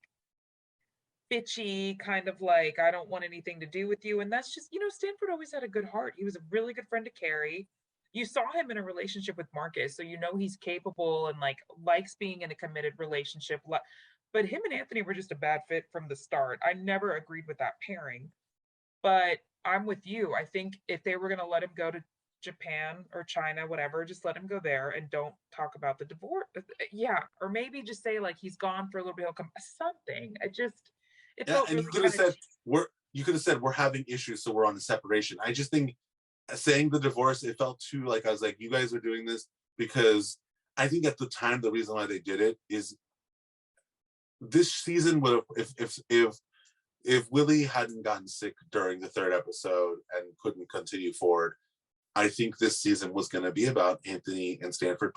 bitchy, kind of like, I don't want anything to do with you. And that's just, Stanford always had a good heart. He was a really good friend to Carrie. You saw him in a relationship with Marcus, so he's capable and like likes being in a committed relationship. But him and Anthony were just a bad fit from the start. I never agreed with that pairing. But I'm with you. I think if they were going to let him go to Japan or China, whatever, just let him go there and don't talk about the divorce. Yeah. Or maybe just say like he's gone for a little bit, he'll come something. It Yeah, felt and really kind of you could have said we're having issues, so we're on the separation. I just think saying the divorce, it felt too like I was like, you guys are doing this because I think at the time the reason why they did it is this season would have if Willie hadn't gotten sick during the third episode and couldn't continue forward, I think this season was going to be about Anthony and Stanford.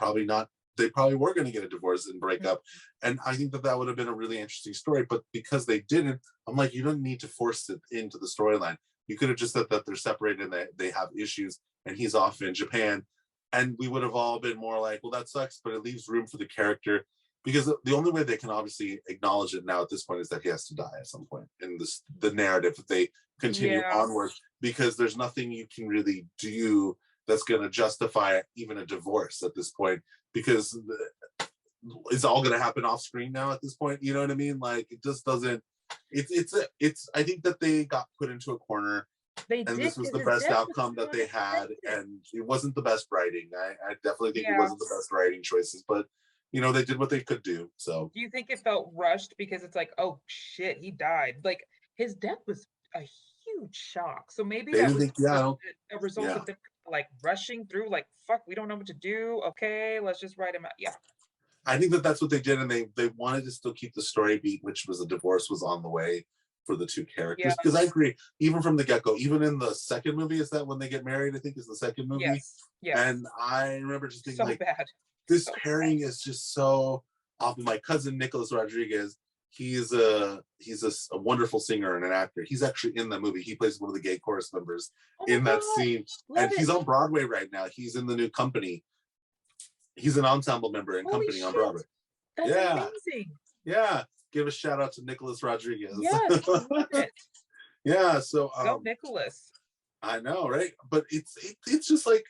They probably were going to get a divorce and break up. And I think that would have been a really interesting story. But because they didn't, I'm like, you don't need to force it into the storyline. You could have just said that they're separated and they have issues and he's off in Japan. And we would have all been more like, well, that sucks, but it leaves room for the character. Because the only way they can obviously acknowledge it now at this point is that he has to die at some point in the narrative if they continue onward, because there's nothing you can really do that's going to justify even a divorce at this point, because it's all going to happen off screen now at this point. You know what I mean? Like, it just doesn't. I think that they got put into a corner. This was the best outcome that they had, and it wasn't the best writing. I definitely think it wasn't the best writing choices, but they did what they could do. So do you think it felt rushed because it's like, oh shit, he died? Like, his death was a huge shock. So maybe that was a result of them like rushing through, like, fuck, we don't know what to do. Okay, let's just write him out. Yeah. I think that's what they did, and they wanted to still keep the story beat, which was a divorce was on the way for the two characters. Because I agree, even from the get-go, even in the second movie, is that when they get married? I think is the second movie. Yes. And I remember just thinking, so bad. This pairing is just so off. My cousin Nicholas Rodriguez, he's a wonderful singer and an actor. He's actually in the movie. He plays one of the gay chorus members in that scene. And he's on Broadway right now. He's in the new Company. He's an ensemble member in Company on Broadway. That's amazing. Yeah. Give a shout out to Nicholas Rodriguez. Yes, I love it. Yeah. So go Nicholas. I know, right? But it's just like,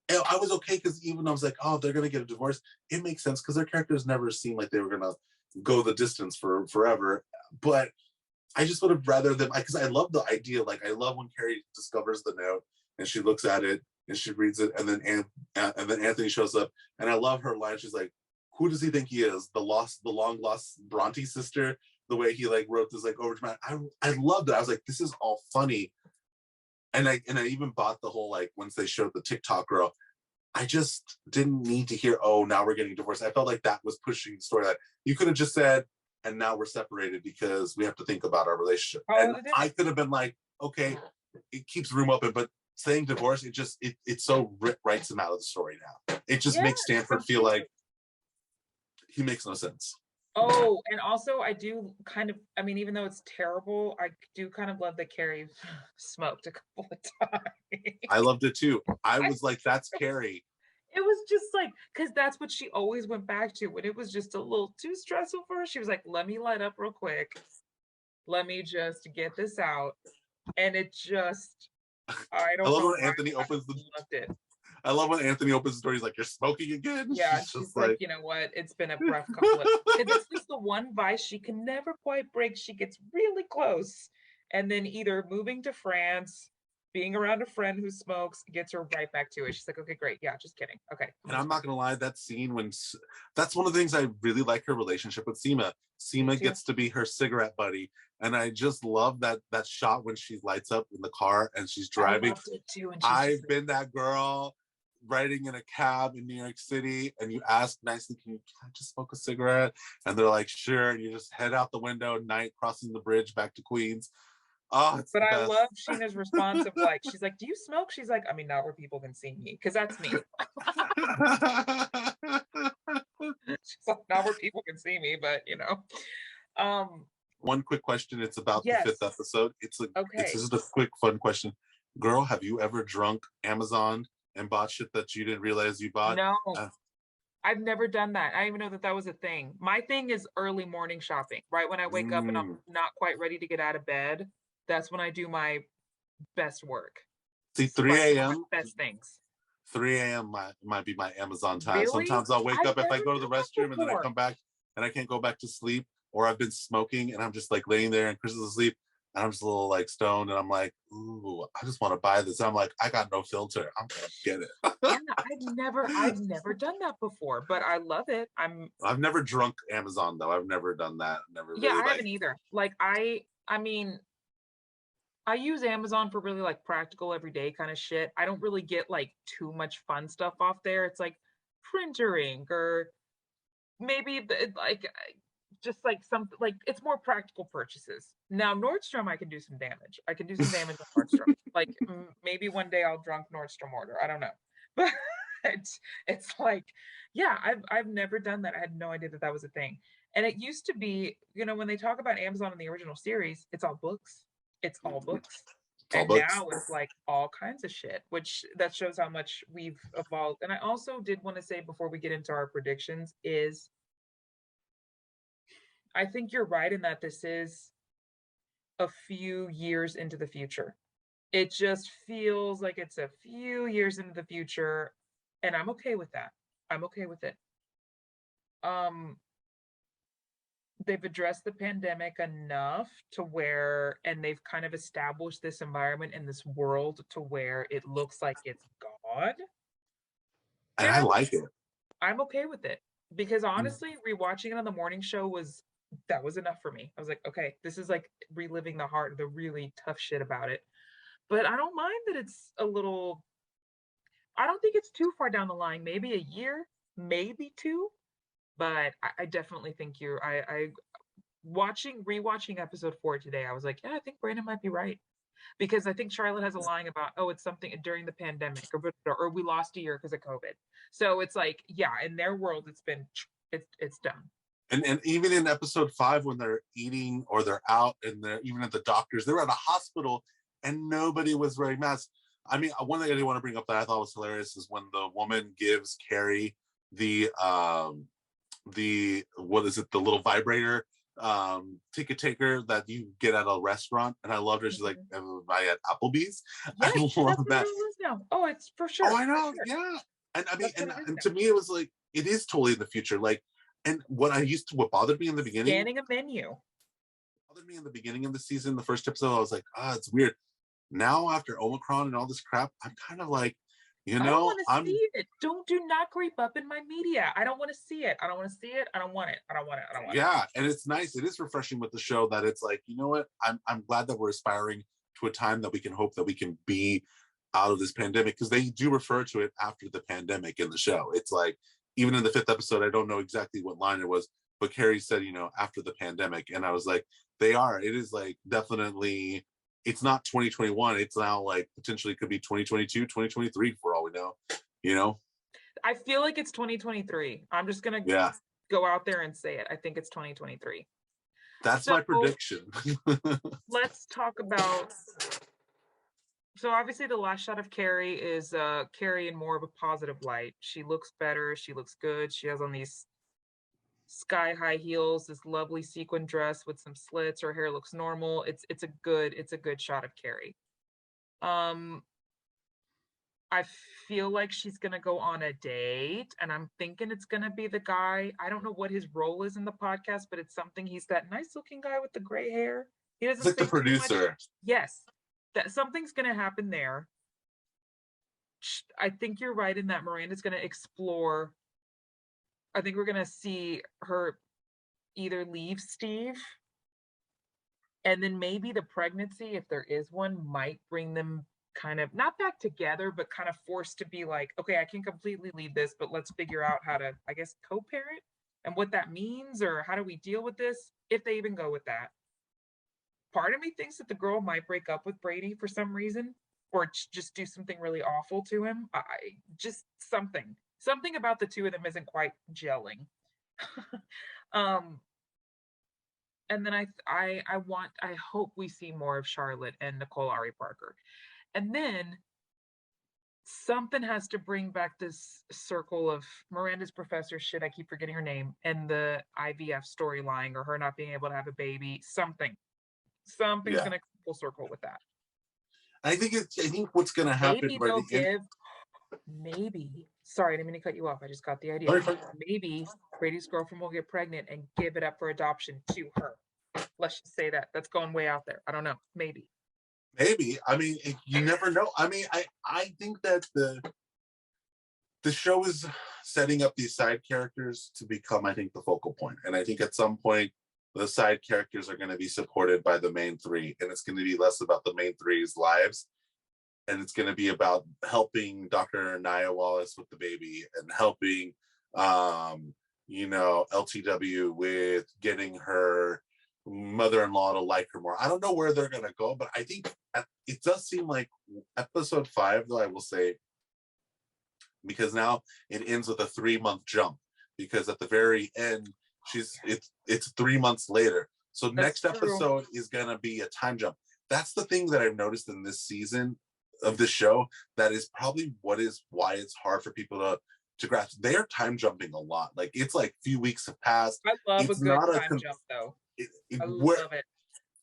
I was okay because even I was like, oh, they're gonna get a divorce. It makes sense because their characters never seemed like they were gonna go the distance for forever. But I just would have rather them, because I love the idea. Like, I love when Carrie discovers the note and she looks at it and she reads it, and then Anthony shows up, and I love her line. She's like, "Who does he think he is? The long lost Bronte sister?" The way he like wrote this like over to my, I loved it. I was like, this is all funny. And I even bought the whole, like, once they showed the TikTok girl, I just didn't need to hear, oh, now we're getting divorced. I felt like that was pushing the story. Like, you could have just said, and now we're separated because we have to think about our relationship. And I could have been like, okay, it keeps room open, but saying divorce, it so writes him out of the story now. It just makes Stanford feel like he makes no sense. Oh, and also I do kind of, I mean, even though it's terrible, I do kind of love that Carrie smoked a couple of times. I loved it too. I was like, that's Carrie. It was just like, because that's what she always went back to when it was just a little too stressful for her. She was like, let me light up real quick. Let me just get this out. And it just, I don't know. I love when Anthony opens the I love when Anthony opens the door. He's like, "You're smoking again?" Yeah, she's like, you know what? It's been a rough couple of. It's just the one vice she can never quite break. She gets really close, and then either moving to France, being around a friend who smokes, gets her right back to it. She's like, "Okay, great, yeah, just kidding." Okay. And I'm not gonna lie, that scene that's one of the things I really like her relationship with Seema. Seema gets to be her cigarette buddy, and I just love that shot when she lights up in the car and she's driving. I loved it too, and I've been that girl. Riding in a cab in New York City, and you ask nicely, can I just smoke a cigarette? And they're like, sure. And you just head out the window at night, crossing the bridge back to Queens. Oh, it's but I love Sheena's response of like, she's like, do you smoke? She's like, I mean, not where people can see me, because that's me. She's like, not where people can see me, but you know. One quick question. It's about the 5th episode. It's just a quick fun question. Girl, have you ever drunk Amazon and bought shit that you didn't realize you bought? No. I've never done that. I didn't even know that that was a thing. My thing is early morning shopping, right? When I wake up and I'm Mm. not quite ready to get out of bed, that's when I do my best work. See, Like 3 my a.m. best things. 3 a.m. Might be my Amazon time. Really? Sometimes I'll wake I've up if I never go to the done that restroom and then I before. come back and I can't go back to sleep, or I've been smoking and I'm just like laying there and Chris is asleep and I'm just a little like stoned and I'm like, ooh, I just want to buy this. I'm like, I got no filter. I'm gonna get it. Yeah, I've never done that before, but I love it. I've never drunk Amazon though. I've never done that. Never Yeah, really I like. haven't either. Like I mean, I use Amazon for really like practical everyday kind of shit. I don't really get like too much fun stuff off there. It's like printer ink or maybe just like something like it's more practical purchases. Now Nordstrom, I can do some damage. I can do some damage on Nordstrom. Like maybe one day I'll drunk Nordstrom order. I don't know, but it's like yeah, I've never done that. I had no idea that that was a thing. And it used to be, when they talk about Amazon in the original series, it's all books. It's all books. It's all And books. now it's like all kinds of shit, which that shows how much we've evolved. And I also did want to say before we get into our predictions is I think you're right in that this is a few years into the future. It just feels like it's a few years into the future, and I'm okay with that. I'm okay with it. Um, they've addressed the pandemic enough to where, and they've kind of established this environment in this world to where it looks like it's gone. And And I like it. I'm okay with it because Mm. honestly, rewatching it on the morning show that was enough for me. I was like, okay, this is like reliving the really tough shit about it. But I don't mind that it's a little, I don't think it's too far down the line, maybe a year, maybe two. But I definitely think I rewatching episode 4 today, I was like, yeah, I think Brandon might be right. Because I think Charlotte has a line about, oh, it's something during the pandemic or we lost a year because of COVID. So it's like, yeah, in their world, it's done. And even in episode 5, when they're eating or they're out and they're even at the doctors, they're at a hospital and nobody was wearing masks. I mean, one thing I did want to bring up that I thought was hilarious is when the woman gives Carrie the what is it, the little vibrator ticket taker that you get at a restaurant. And I loved her. She's like, am I at Applebee's? Yes, I that's love what that. it is now. Oh, it's for sure. Oh, I For know. sure. Yeah. And I mean, That's what it is and now. to me, it was like, it is totally in the future. Like, and what bothered me in the beginning, Scanning a menu. of the season, the first episode, I was like, it's weird. Now after Omicron and all this crap, I'm kind of like, I don't want to I'm see it. Do not creep up in my media. I don't want to see it. I don't want to see it. I don't want it. I don't want it. I don't want it. yeah, and it's nice. It is refreshing with the show that it's like, you know what? I'm glad that we're aspiring to a time that we can hope that we can be out of this pandemic, because they do refer to it after the pandemic in the show. It's like even in the 5th episode, I don't know exactly what line it was, but Carrie said, after the pandemic, and I was like, they are. It is like definitely. It's not 2021. It's now like potentially could be 2022, 2023 for all we know. I feel like it's 2023. I'm just gonna Yeah, go out there and say it. I think it's 2023. that's So my prediction. let's talk about. So obviously the last shot of Carrie is Carrie in more of a positive light. She looks better. She looks good. She has on these sky high heels, this lovely sequin dress with some slits. Her hair looks normal. It's a good shot of Carrie. Um, I feel like she's gonna go on a date, and I'm thinking it's gonna be the guy. I don't know what his role is in the podcast, but it's something. He's that nice looking guy with the gray hair. He It's doesn't like the say too much. producer. Yes, that something's gonna happen there. I think you're right in that Miranda's gonna explore. I think we're gonna see her either leave Steve, and then maybe the pregnancy, if there is one, might bring them kind of not back together, but kind of forced to be like, okay, I can completely leave this, but let's figure out how to, I guess, co-parent and what that means, or how do we deal with this if they even go with that. Part of me thinks that the girl might break up with Brady for some reason, or just do something really awful to him. I just something about the two of them isn't quite gelling. um and then I hope we see more of Charlotte and Nicole Ari Parker. And then something has to bring back this circle of Miranda's professor shit. I keep forgetting her name, and the IVF storyline, or her not being able to have a baby. Something's Yeah. gonna full circle with that. I think what's gonna happen Maybe by they'll the end. give. Maybe. Sorry, I didn't mean to cut you off. I just got the idea. Sorry. Maybe Brady's girlfriend will get pregnant and give it up for adoption to her. Let's just say that. That's going way out there. I don't know. Maybe. Maybe. I mean, you never know. I mean, I think that the show is setting up these side characters to become, I think, the focal point. And I think at some point, the side characters are going to be supported by the main three, and it's going to be less about the main three's lives, and it's going to be about helping Dr. Nia Wallace with the baby and helping, LTW with getting her mother-in-law to like her more. I don't know where they're going to go, but I think it does seem like episode 5, though, I will say, because now it ends with a 3-month jump, because at the very end, it's 3 months later. So That's next true. episode is going to be a time jump. That's the thing that I've noticed in this season of the show. That is probably why it's hard for people to grasp. They are time jumping a lot. Like, it's like few weeks have passed. I love It's a good not time jump, though. I where- love it.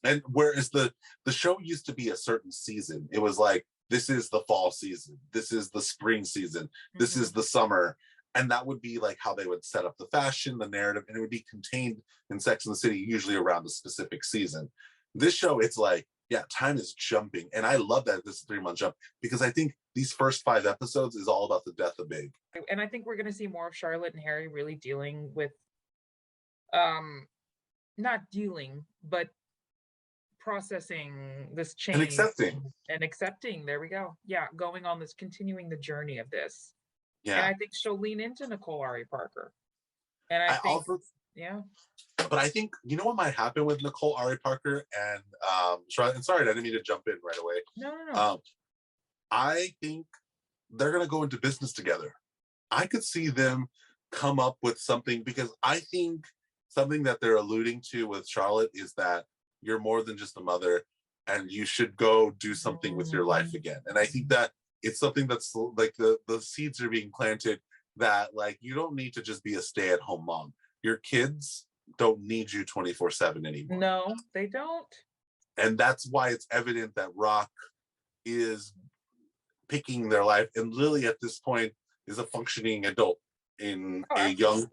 And whereas the show used to be a certain season, it was like, this is the fall season, this is the spring season, this is the summer. And that would be like how they would set up the fashion, the narrative, and it would be contained in Sex and the City, usually around a specific season. This show, it's like, yeah, time is jumping. And I love that this 3-month jump, because I think these first 5 episodes is all about the death of Big. And I think we're going to see more of Charlotte and Harry really dealing with, not dealing, but processing this change. And accepting. There we go. Yeah, going on this, continuing the journey of this. Yeah. And I think she'll lean into Nicole Ari Parker. And I think, also, yeah. But I think, you know what might happen with Nicole Ari Parker and Charlotte? And sorry, I didn't mean to jump in right away. No. I think they're going to go into business together. I could see them come up with something, because I think something that they're alluding to with Charlotte is that you're more than just a mother, and you should go do something with your life again. And I think that it's something that's like the seeds are being planted, that like, you don't need to just be a stay-at-home mom. Your kids don't need you 24/7 anymore. No, they don't. And that's why it's evident that Rock is picking their life, and Lily at this point is a functioning adult in a young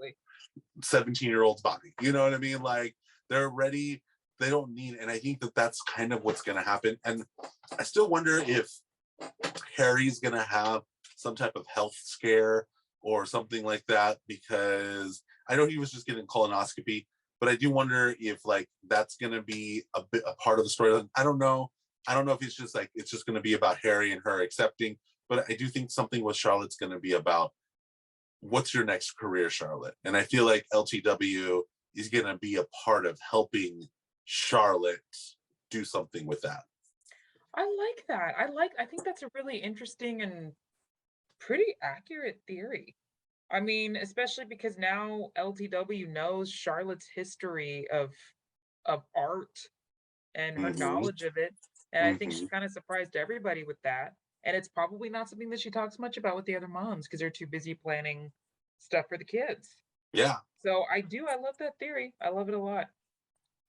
17-year-old's body. You know what I mean? Like, they're ready. They don't need, and I think that that's kind of what's going to happen. And I still wonder if Harry's going to have some type of health scare or something like that, because I know he was just getting colonoscopy, but I do wonder if like that's going to be a part of the story. I don't know if it's just going to be about Harry and her accepting, but I do think something with Charlotte's going to be about, what's your next career, Charlotte? And I feel like LTW is going to be a part of helping Charlotte do something with that. I like that. I think that's a really interesting and pretty accurate theory. I mean, especially because now LTW knows Charlotte's history of art and her knowledge of it. And I think she kind of surprised everybody with that. And it's probably not something that she talks much about with the other moms, because they're too busy planning stuff for the kids. Yeah. So I love that theory. I love it a lot.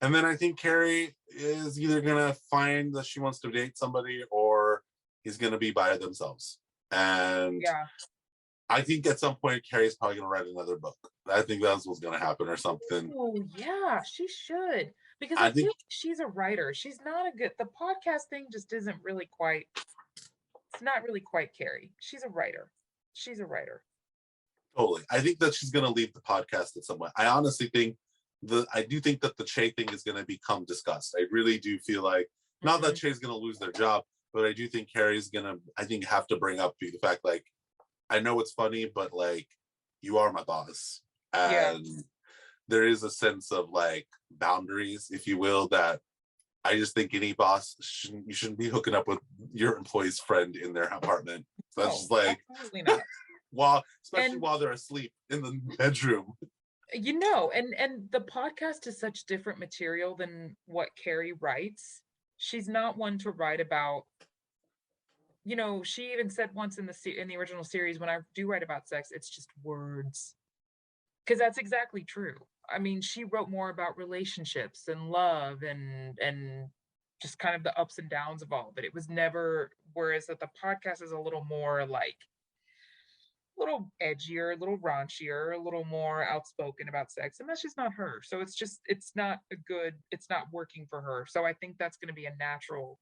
And then I think Carrie is either going to find that she wants to date somebody, or he's going to be by themselves. And yeah, I think at some point Carrie's probably going to write another book. I think that's what's going to happen, or something. Oh yeah, she should, because I feel like she's a writer. She's not a good. The podcast thing just isn't really quite. It's not really quite Carrie. She's a writer. Totally. I think that she's going to leave the podcast at some point. I honestly think I do think that the Che thing is going to become discussed. I really do feel like, not that Che's going to lose their job, but I do think Carrie's going to, have to bring up the fact, like, I know it's funny, but like, you are my boss. And there is a sense of like boundaries, if you will, that I just think any boss you shouldn't be hooking up with your employee's friend in their apartment. So that's just like, absolutely not. Especially while they're asleep in the bedroom. You know, and the podcast is such different material than what Carrie writes. She's not one to write about you know, she even said once in the original series, when I do write about sex, it's just words. Because that's exactly true. I mean, she wrote more about relationships and love and just kind of the ups and downs of all of it. It was never, whereas that the podcast is a little more like a little edgier, a little raunchier, a little more outspoken about sex, and that's just not her. So it's not it's not working for her. So I think that's going to be a natural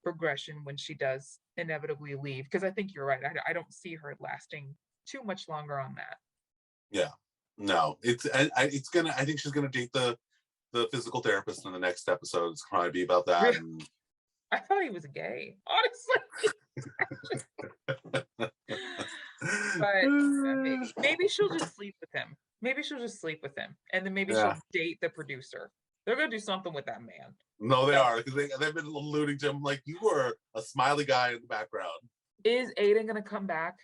progression when she does inevitably leave, because I think you're right. I don't see her lasting too much longer on that. Yeah. No, it's gonna. I think she's gonna date the physical therapist in the next episode. It's probably be about that. Really? And I thought he was gay, honestly. But maybe she'll just sleep with him. Maybe she'll just sleep with him, and then maybe she'll date the producer. They're gonna do something with that man. No, they are, because they've been alluding to him like you were a smiley guy in the background. Is Aiden gonna come back?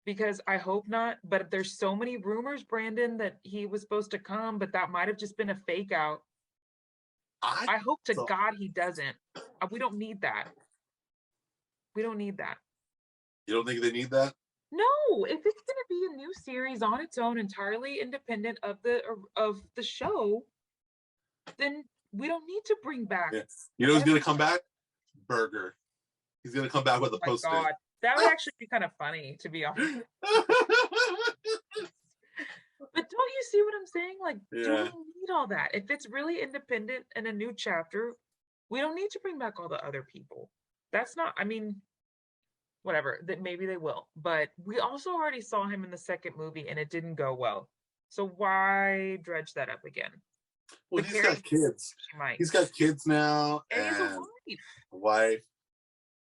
Because I hope not. But there's so many rumors, Brandon, that he was supposed to come, but that might have just been a fake out. I hope to God he doesn't. We don't need that. We don't need that. You don't think they need that? No, if it's gonna be a new series on its own, entirely independent of the show, then we don't need to bring back. Yeah. You know who's gonna come back? Burger. He's gonna come back with a post-it. God, that would actually be kind of funny, to be honest. But don't you see what I'm saying? Like, do we need all that? If it's really independent and a new chapter, we don't need to bring back all the other people. That's not, I mean, whatever, that maybe they will. But we also already saw him in the second movie and it didn't go well. So why dredge that up again? Well, he's got kids. He's got kids now. And he has a wife.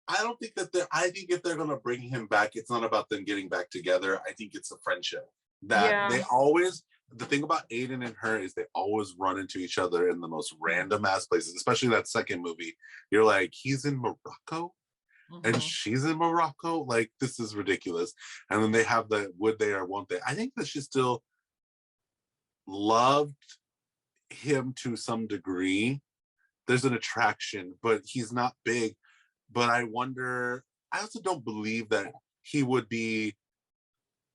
I don't think that I think if they're gonna bring him back, it's not about them getting back together. I think it's a friendship. That they always, the thing about Aiden and her is they always run into each other in the most random ass places, especially that second movie. You're like, he's in Morocco and she's in Morocco. Like, this is ridiculous. And then they have the would they or won't they. I think that she still loved him to some degree. There's an attraction, but he's not big. But I wonder, I also don't believe that he would be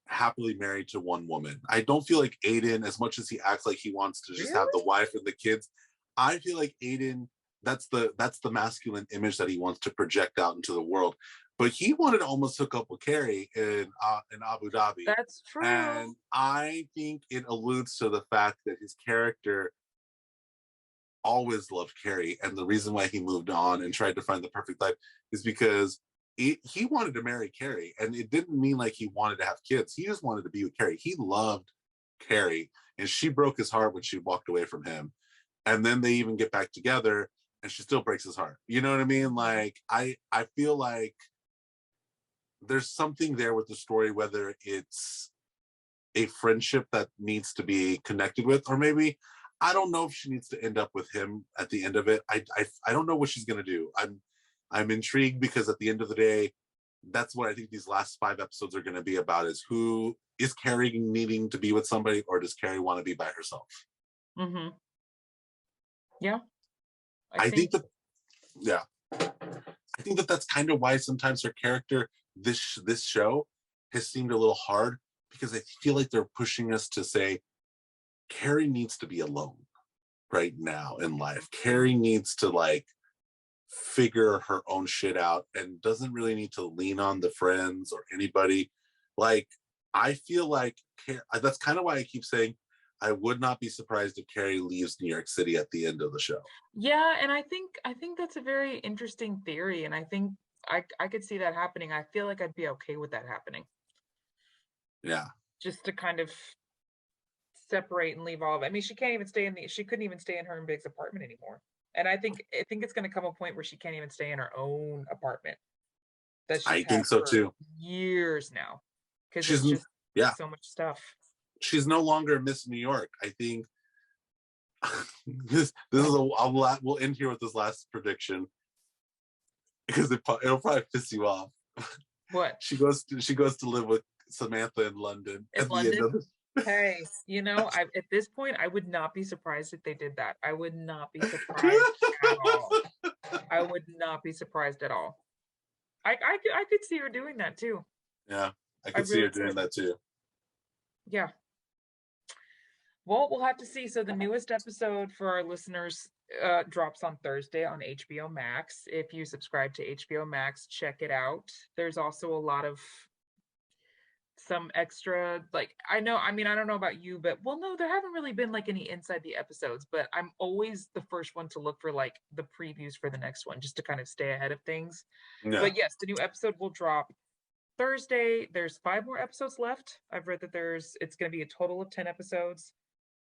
happily married to one woman. I don't feel like Aiden, as much as he acts like he wants to just have the wife and the kids, I feel like Aiden, that's the masculine image that he wants to project out into the world. But he wanted to almost hook up with Carrie in Abu Dhabi. That's true. And I think it alludes to the fact that his character always loved Carrie, and the reason why he moved on and tried to find the perfect life is because he wanted to marry Carrie, and it didn't mean like he wanted to have kids. He just wanted to be with Carrie. He loved Carrie, and she broke his heart when she walked away from him. And then they even get back together, and she still breaks his heart. You know what I mean? Like, I feel like there's something there with the story, whether it's a friendship that needs to be connected with, or maybe I don't know if she needs to end up with him at the end of it. I don't know what she's gonna do. I'm intrigued because at the end of the day, that's what I think these last 5 episodes are going to be about: is who is Carrie needing to be with somebody, or does Carrie want to be by herself? Yeah, I think that that's kind of why sometimes her character, this show, has seemed a little hard, because I feel like they're pushing us to say Carrie needs to be alone right now in life. Carrie needs to like figure her own shit out and doesn't really need to lean on the friends or anybody. Like, I feel like that's kind of why I keep saying I would not be surprised if Carrie leaves New York City at the end of the show. Yeah, and I think that's a very interesting theory, and I think I could see that happening. I feel like I'd be okay with that happening. Yeah. Just to kind of separate and leave all of it. I mean, she couldn't even stay in her and Big's apartment anymore. And I think it's going to come a point where she can't even stay in her own apartment. I think so too. Years now, because she's it's just so much stuff. She's no longer Miss New York. I think this is a lot. We'll end here with this last prediction because it'll probably piss you off. What? She goes to live with Samantha in London. Hey, at this point, I would not be surprised if they did that. I would not be surprised at all. I would not be surprised at all. I could see her doing that too. Yeah, I I could see her really doing could. that too. Yeah. Well, we'll have to see. So the newest episode for our listeners drops on Thursday on HBO Max. If you subscribe to HBO Max, check it out. There's also a lot of some extra, like, I know, I mean, I don't know about you, but well, no, there haven't really been like any inside the episodes, but I'm always the first one to look for like the previews for the next one just to kind of stay ahead of things. Yeah. But yes, the new episode will drop Thursday. There's 5 more episodes left. I've read that it's going to be a total of 10 episodes.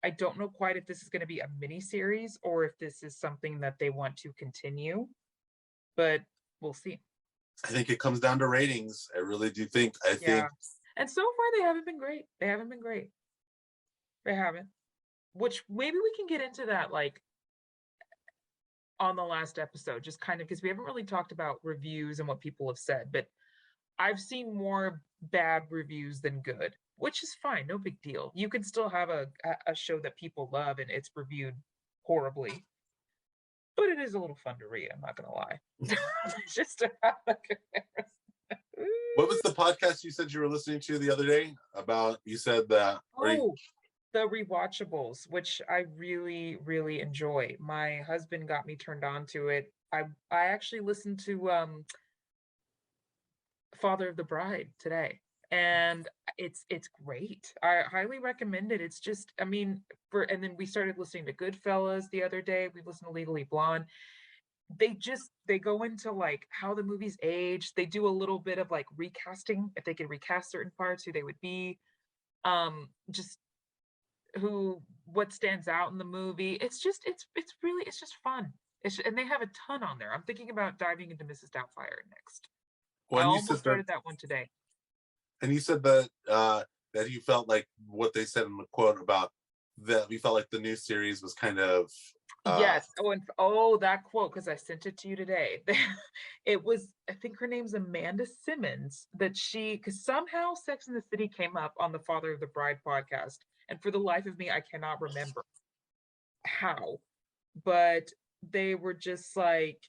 I don't know quite if this is going to be a mini series or if this is something that they want to continue, but we'll see. I think it comes down to ratings. I really do think. I think. And so far, they haven't been great. They haven't been great. They haven't. Which maybe we can get into that like on the last episode, just kind of because we haven't really talked about reviews and what people have said, but I've seen more bad reviews than good, which is fine, no big deal. You can still have a show that people love and it's reviewed horribly, but it is a little fun to read. I'm not gonna lie, just to have a comparison. What was the podcast you said you were listening to the other day about? You said that. The rewatchables, which I really, really enjoy. My husband got me turned on to it. I actually listened to Father of the Bride today, and it's great. I highly recommend it. It's just, I mean, and then we started listening to Goodfellas the other day. We listened to Legally Blonde. They go into like how the movies age. They do a little bit of like recasting, if they could recast certain parts, who they would be. Just what stands out in the movie. It's just it's just fun. And they have a ton on there. I'm thinking about diving into Mrs. Doubtfire next. I almost started that one today. And you said that that you felt like what they said in the quote about that you felt like the new series was kind of yes. That quote, because I sent it to you today. It was, I think her name's Amanda Simmons, because somehow Sex and the City came up on the Father of the Bride podcast. And for the life of me, I cannot remember how. But they were just like,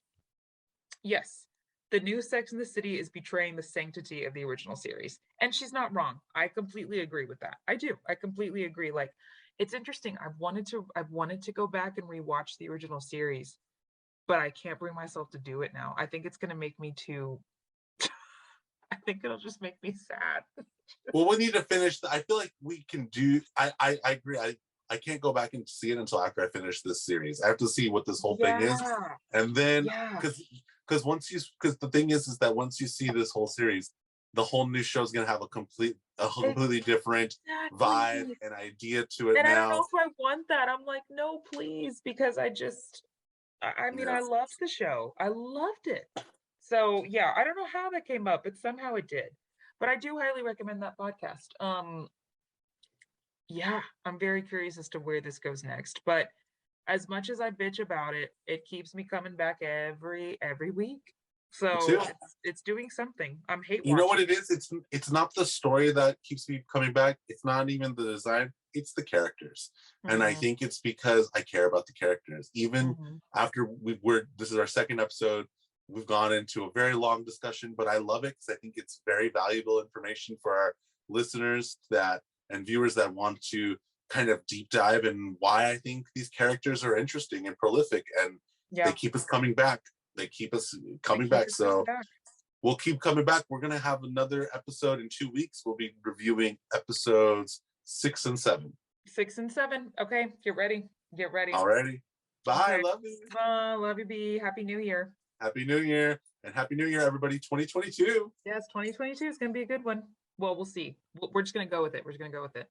yes, the new Sex and the City is betraying the sanctity of the original series. And she's not wrong. I completely agree with that. I do. I completely agree. Like, it's interesting. I've wanted to go back and rewatch the original series, but I can't bring myself to do it now. I think it's going to make me too I think it'll just make me sad. Well, we need to finish. I feel like we can do. I agree. I can't go back and see it until after I finish this series. I have to see what this whole thing is, and then because the thing is that once you see this whole series, the whole new show is gonna have a completely different vibe and idea to it. And now. I don't know if I want that. I'm like, no, please, because I mean, I loved the show. I loved it. So yeah, I don't know how that came up, but somehow it did. But I do highly recommend that podcast. Yeah, I'm very curious as to where this goes next. But as much as I bitch about it, it keeps me coming back every week. So it's doing something. I'm hate watching. You know what it is? It's not the story that keeps me coming back. It's not even the design. It's the characters. And I think it's because I care about the characters. Even after this is our second episode, we've gone into a very long discussion, but I love it because I think it's very valuable information for our listeners and viewers that want to kind of deep dive in why I think these characters are interesting and prolific, and they keep us coming back. They keep us coming back. So we'll keep coming back. We're going to have another episode in 2 weeks. We'll be reviewing episodes 6 and 7. 6 and 7. Okay, get ready. Alrighty. Bye. Okay. Love you. Love you, B. Happy New Year. Happy New Year. And Happy New Year, everybody. 2022. Yes, 2022 is going to be a good one. Well, we'll see. We're just going to go with it.